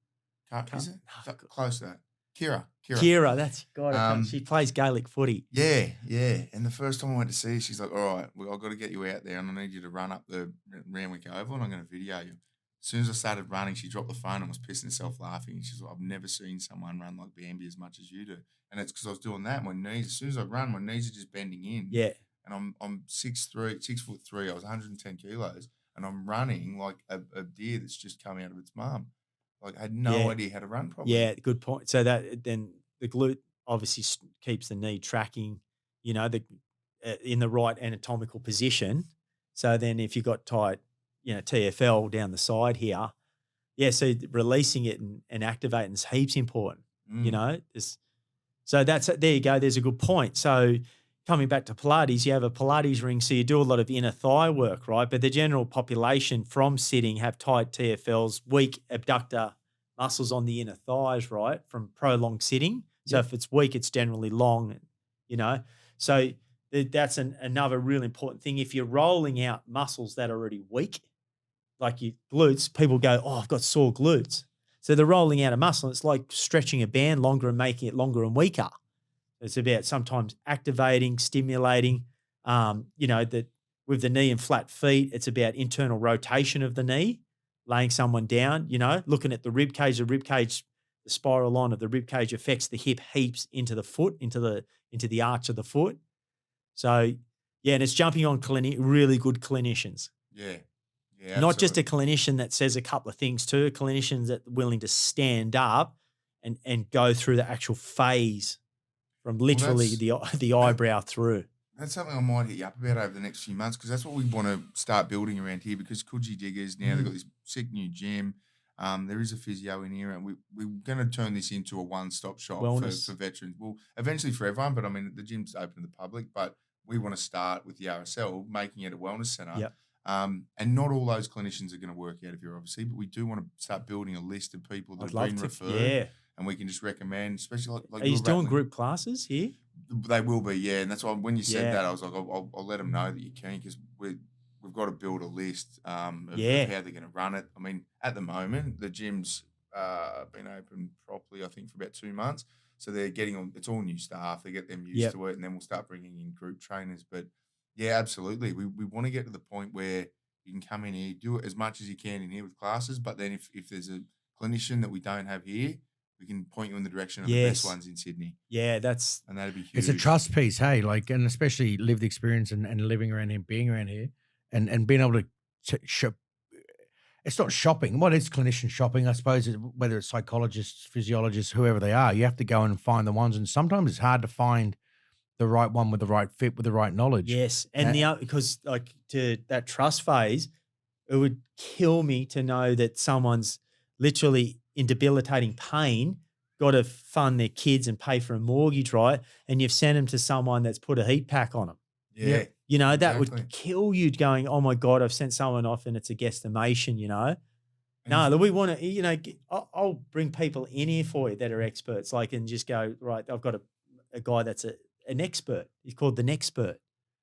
Is it? No, Is that close to that? Kira. Kira, that's God. She plays Gaelic footy. Yeah, yeah. And the first time I went to see her, she's like, "All right, I've got to get you out there, and I need you to run up the Randwick Oval, and I'm going to video you." As soon as I started running, she dropped the phone and was pissing herself laughing. And she's like, "I've never seen someone run like Bambi as much as you do." And it's because I was doing that. My knees, as soon as I run, my knees are just bending in. Yeah. And I'm 6'3", I was 110 kilos, and I'm running like a deer that's just come out of its mum. Like I had no idea how to run properly. Yeah, good point. So that then the glute obviously keeps the knee tracking, in the right anatomical position. So then if you've got tight, TFL down the side here, so releasing it and activating is heaps important, So there you go. There's a good point. So coming back to Pilates, you have a Pilates ring, so you do a lot of inner thigh work, right? But the general population from sitting have tight TFLs, weak abductor muscles on the inner thighs, right, from prolonged sitting. So if it's weak, it's generally long, So that's another really important thing. If you're rolling out muscles that are already weak, like your glutes, people go, "Oh, I've got sore glutes." So they're rolling out a muscle. It's like stretching a band longer and making it longer and weaker. It's about sometimes activating, stimulating, that with the knee and flat feet, it's about internal rotation of the knee, laying someone down, looking at the rib cage. The spiral line of the rib cage affects the hip heaps into the foot, into the arch of the foot. So, and it's jumping on really good clinicians. Yeah. Yeah, not just a clinician that says a couple of things too, a clinician that's willing to stand up and go through the actual phase from literally the eyebrow through. That's something I might hit you up about over the next few months because that's what we want to start building around here because Coogee Diggers now, they've got this sick new gym. There is a physio in here and we're going to turn this into a one-stop shop for veterans. Well, eventually for everyone, but I mean, the gym's open to the public, but we want to start with the RSL, making it a wellness centre. Yep. And not all those clinicians are going to work out of here, obviously, but we do want to start building a list of people that have been referred. Yeah. And we can just recommend, especially like are you doing group classes here? They will be, yeah. And that's why when you said that, I was like, I'll let them know that you can because we've got to build a list of how they're going to run it. I mean, at the moment, the gym's been open properly, I think, for about 2 months. So they're getting on, it's all new staff. They get them used to it, and then we'll start bringing in group trainers. But yeah, absolutely. We want to get to the point where you can come in here, do it as much as you can in here with classes. But then if there's a clinician that we don't have here, we can point you in the direction of the best ones in Sydney. Yeah, and that'd be huge. It's a trust piece, hey, and especially lived experience and living around here, being around here, and being able to shop. It's not shopping. What is clinician shopping? I suppose whether it's psychologists, physiologists, whoever they are, you have to go and find the ones, and sometimes it's hard to find the right one with the right fit, with the right knowledge. Yes, and because to that trust phase, it would kill me to know that someone's literally in debilitating pain, got to fund their kids and pay for a mortgage, right? And you've sent them to someone that's put a heat pack on them. Yeah. That would kill you going, oh my God, I've sent someone off and it's a guesstimation, No, we want to, I'll bring people in here for you that are experts, and just go, right, I've got a guy that's an expert. He's called the Nexpert.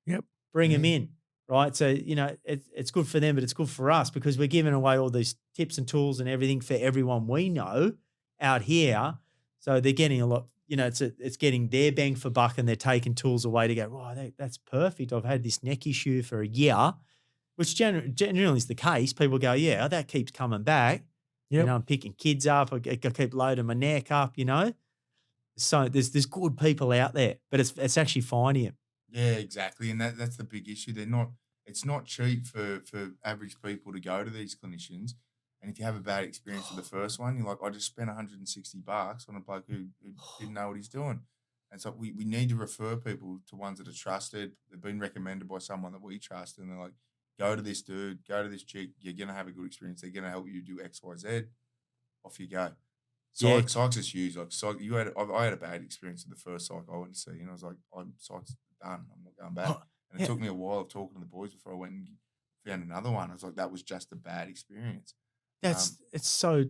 Yep. Bring him in. Right. So, it's good for them, but it's good for us because we're giving away all these tips and tools and everything for everyone we know out here. So they're getting a lot, it's getting their bang for buck and they're taking tools away to go, right, that's perfect. I've had this neck issue for a year, which generally is the case. People go, yeah, that keeps coming back. Yep. I'm picking kids up. I keep loading my neck up, So there's good people out there, but it's actually finding them. Yeah, exactly. And that's the big issue. It's not cheap for average people to go to these clinicians. And if you have a bad experience with the first one, you're like, I just spent $160 on a bloke who didn't know what he's doing. And so we need to refer people to ones that are trusted. They've been recommended by someone that we trust. And they're like, go to this dude, go to this chick. You're going to have a good experience. They're going to help you do X, Y, Z. Off you go. Psych's is huge. I had a bad experience with the first psych I went to see. And I was like, psych's done. I'm not going back. And it took me a while of talking to the boys before I went and found another one. I was like, that was just a bad experience. That's so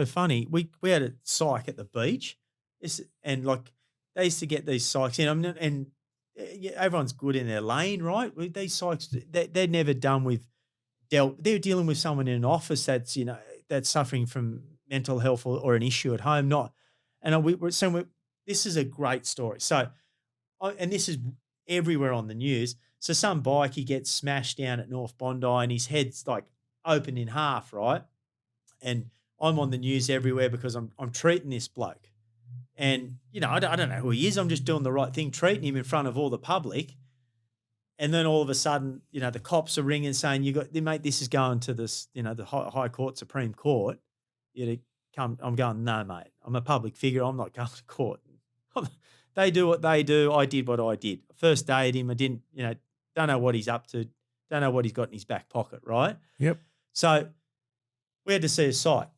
funny. We had a psych at the beach, and they used to get these psychs in, and yeah, everyone's good in their lane, right? These psychs, they're never done with they're dealing with someone in an office that's, that's suffering from mental health or an issue at home, not. And we're saying this is a great story. So, and this is everywhere on the news. So some bikie gets smashed down at North Bondi and his head's like open in half, right? And I'm on the news everywhere because I'm treating this bloke. And, I don't know who he is. I'm just doing the right thing, treating him in front of all the public. And then all of a sudden, the cops are ringing saying, mate, this is going to this, the High Court, Supreme Court. You come. I'm going, no, mate. I'm a public figure. I'm not going to court. They do what they do. I did what I did. First day at him, I didn't, don't know what he's up to. Don't know what he's got in his back pocket, right? Yep. So we had to see a psych.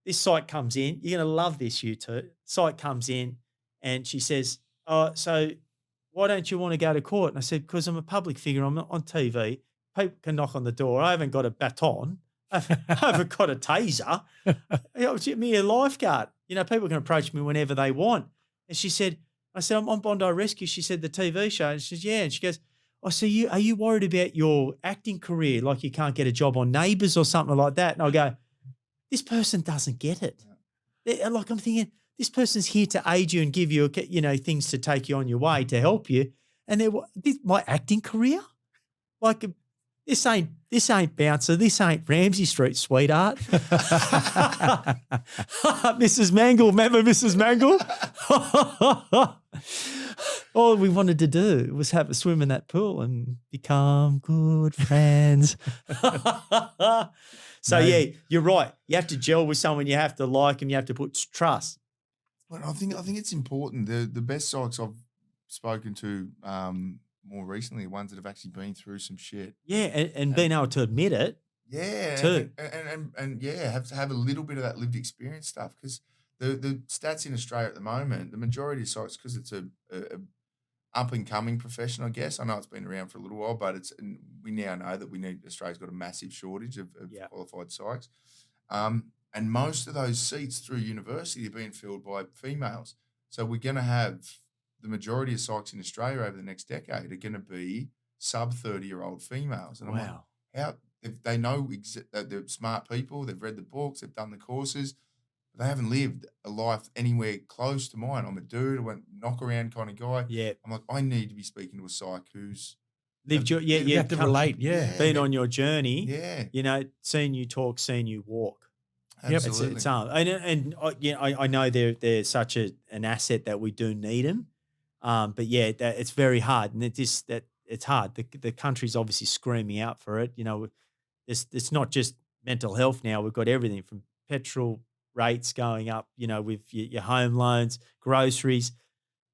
This psych comes in. You're going to love this, you two. Psych comes in and she says, oh, so why don't you want to go to court? And I said, because I'm a public figure. I'm on TV. People can knock on the door. I haven't got a baton. I haven't got a taser. Me a lifeguard. People can approach me whenever they want. And she said, I said, I'm on Bondi Rescue. She said, the TV show. And she says, yeah. And she goes, oh, so are you worried about your acting career? Like you can't get a job on Neighbours or something like that? And I go, this person doesn't get it. Like I'm thinking, this person's here to aid you and give you, things to take you on your way to help you. And my acting career, like this ain't Bouncer, this ain't Ramsay Street, sweetheart. Mrs. Mangle, remember Mrs. Mangle? All we wanted to do was have a swim in that pool and become good friends. So, yeah, you're right. You have to gel with someone. You have to like them. You have to put trust. But I think it's important. The best psychs I've spoken to more recently are ones that have actually been through some shit. Yeah, and being able to admit it. Yeah, too. And yeah, have a little bit of that lived experience stuff because the stats in Australia at the moment, the majority of psychs, because it's a up and coming profession, I guess. I know it's been around for a little while, but and we now know that Australia's got a massive shortage of qualified psychs. And most of those seats through university are being filled by females. So we're going to have the majority of psychs in Australia over the next decade are going to be sub 30-year-old females. And I'm like, how if they know that they're smart people, they've read the books, they've done the courses, but they haven't lived a life anywhere close to mine. I'm a dude, I went knock around kind of guy. Yeah. I'm like, I need to be speaking to a psych who's lived your you have to relate. Yeah. Been on your journey. Yeah. Seen you talk, seen you walk. Absolutely. It's I know they're such an asset that we do need them. But yeah, it's very hard, and it's hard. The country's obviously screaming out for it. It's not just mental health now. We've got everything from petrol rates going up. With your home loans, groceries.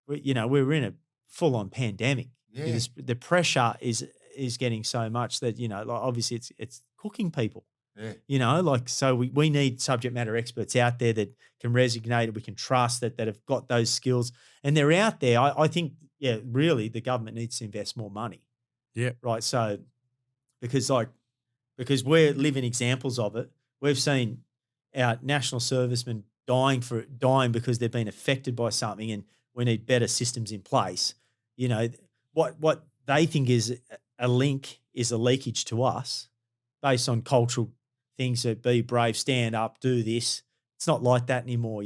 We're in a full on pandemic. Yeah. The pressure is getting so much that like obviously it's cooking people. Yeah. So we need subject matter experts out there that can resonate, we can trust that have got those skills, and they're out there. I think, really the government needs to invest more money. Yeah. Right. So because we're living examples of it. We've seen our national servicemen dying because they've been affected by something, and we need better systems in place. What they think is a link is a leakage to us based on cultural things that be brave, stand up, do this. It's not like that anymore,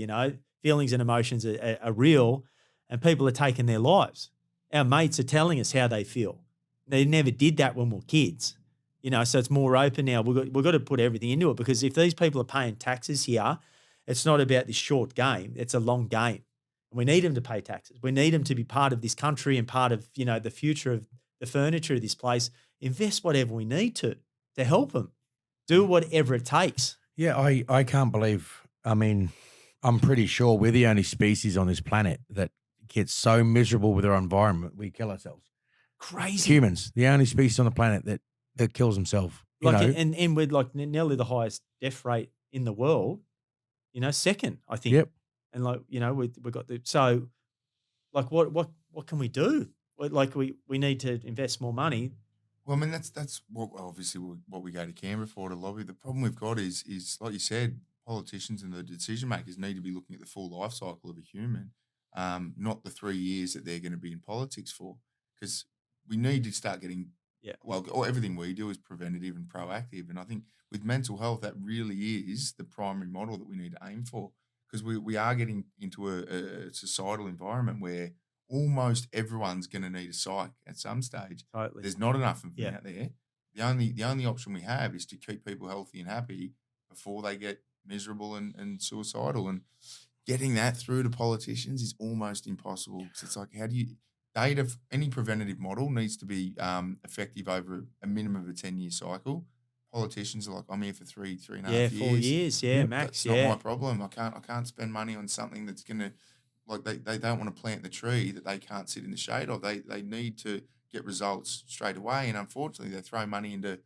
Feelings and emotions are real, and people are taking their lives. Our mates are telling us how they feel. They never did that when we were kids, so it's more open now. We've got to put everything into it, because if these people are paying taxes here, it's not about this short game. It's a long game. And we need them to pay taxes. We need them to be part of this country and part of, the future of the furniture of this place. Invest whatever we need to help them. Do whatever it takes. Yeah, I can't believe, I'm pretty sure we're the only species on this planet that gets so miserable with our environment, we kill ourselves. Crazy. Humans, the only species on the planet that kills himself. And we're like nearly the highest death rate in the world, second, I think. Yep. And we've got so what can we do? We need to invest more money. Well, that's what obviously what we go to Canberra for, to lobby. The problem we've got is like you said, politicians and the decision makers need to be looking at the full life cycle of a human, not the 3 years that they're going to be in politics for. because we need to start getting, Yeah. well, or everything we do is preventative and proactive. And I think with mental health, that really is the primary model that we need to aim for, because we are getting into a societal environment where almost everyone's going to need a psych at some stage. Totally. There's not enough of them Yeah. out there. The only option we have is to keep people healthy and happy before they get miserable and suicidal. And getting that through to politicians is almost impossible, because it's like, how do you data? Any preventative model needs to be effective over a minimum of a 10-year cycle. Politicians are like, I'm here for three and a half years. 4 years. Yeah, That's max. not my problem. I can't spend money on something that's gonna, like, they don't want to plant the tree that they can't sit in the shade of. They need to get results straight away. And unfortunately, they throw money into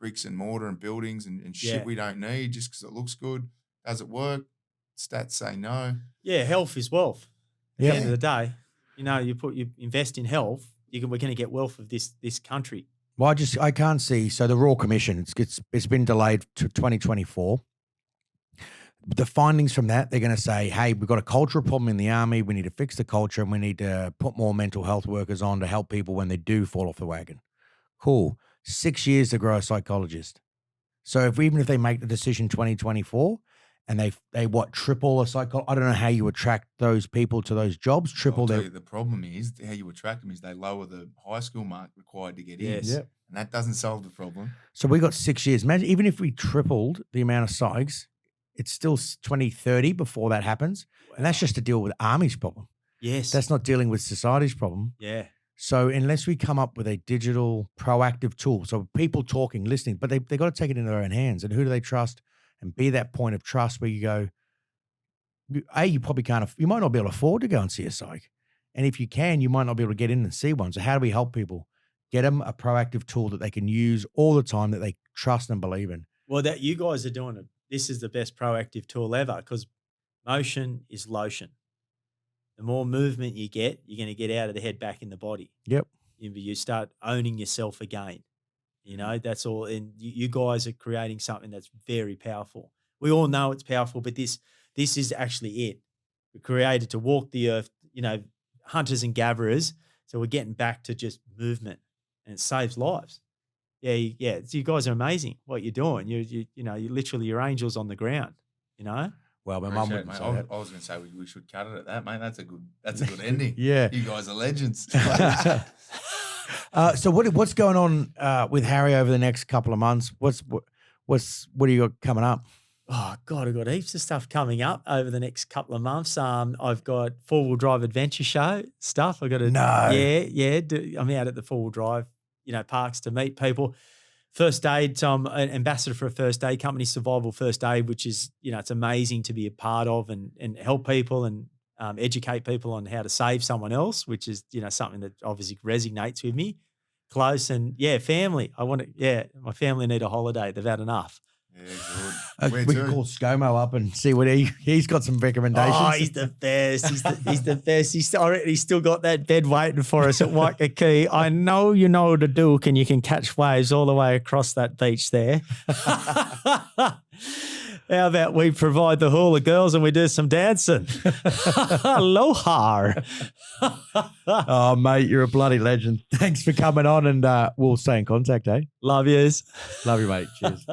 bricks and mortar and buildings and shit Yeah. we don't need just because it looks good. Does it work? Stats say no. Yeah, health is wealth. At Yeah. the end of the day, you invest in health, we're going to get wealth of this country. Well, I can't see. So the Royal Commission, it's been delayed to 2024. The findings from that, they're going to say, hey, we've got a cultural problem in the army. We need to fix the culture, and we need to put more mental health workers on to help people when they do fall off the wagon. Cool. 6 years to grow a psychologist. So even if they make the decision 2024 and they triple a psychologist, I don't know how you attract those people to those jobs. I'll tell you, the problem is how you attract them is they lower the high school mark required to get in. Yes. Yep. And that doesn't solve the problem. So we got 6 years. Imagine even if we tripled the amount of psychs, it's still 2030 before that happens. And that's just to deal with Army's problem. Yes. That's not dealing with society's problem. Yeah. So unless we come up with a digital proactive tool, so people talking, listening, but they got to take it in their own hands. And who do they trust? And be that point of trust where you go, you probably can't, you might not be able to afford to go and see a psych. And if you can, you might not be able to get in and see one. So how do we help people? Get them a proactive tool that they can use all the time that they trust and believe in. Well, that you guys are doing it. This is the best proactive tool ever, because motion is lotion. The more movement you get, you're going to get out of the head back in the body. Yep. You start owning yourself again. That's all. And you guys are creating something that's very powerful. We all know it's powerful, but this is actually it. We're created to walk the earth, hunters and gatherers. So we're getting back to just movement, and it saves lives. Yeah. You guys are amazing. What you're doing, you literally your angels on the ground. Well, my mum Appreciate it, wouldn't mate. say I that. was going to say we should cut it at that, mate. That's a good ending. Yeah. You guys are legends. So what's going on with Harry over the next couple of months? What do you got coming up? Oh God, I've got heaps of stuff coming up over the next couple of months. I've got 4-wheel drive adventure show stuff. I got to I'm out at the 4-wheel drive, parks to meet people. First aid. So I'm an ambassador for a first aid company, Survival First Aid, which is it's amazing to be a part of and help people and educate people on how to save someone else, which is something that obviously resonates with me. Close and family. My family need a holiday. They've had enough. Yeah, good. We can call ScoMo up and see what he's got some recommendations. Oh, he's the best. He's the best. He's still got that bed waiting for us at Waikiki. I know you know the Duke, and you can catch waves all the way across that beach there. How about we provide the hula girls and we do some dancing? Aloha. Oh, mate, you're a bloody legend. Thanks for coming on, and we'll stay in contact, eh? Love yous. Love you, mate. Cheers.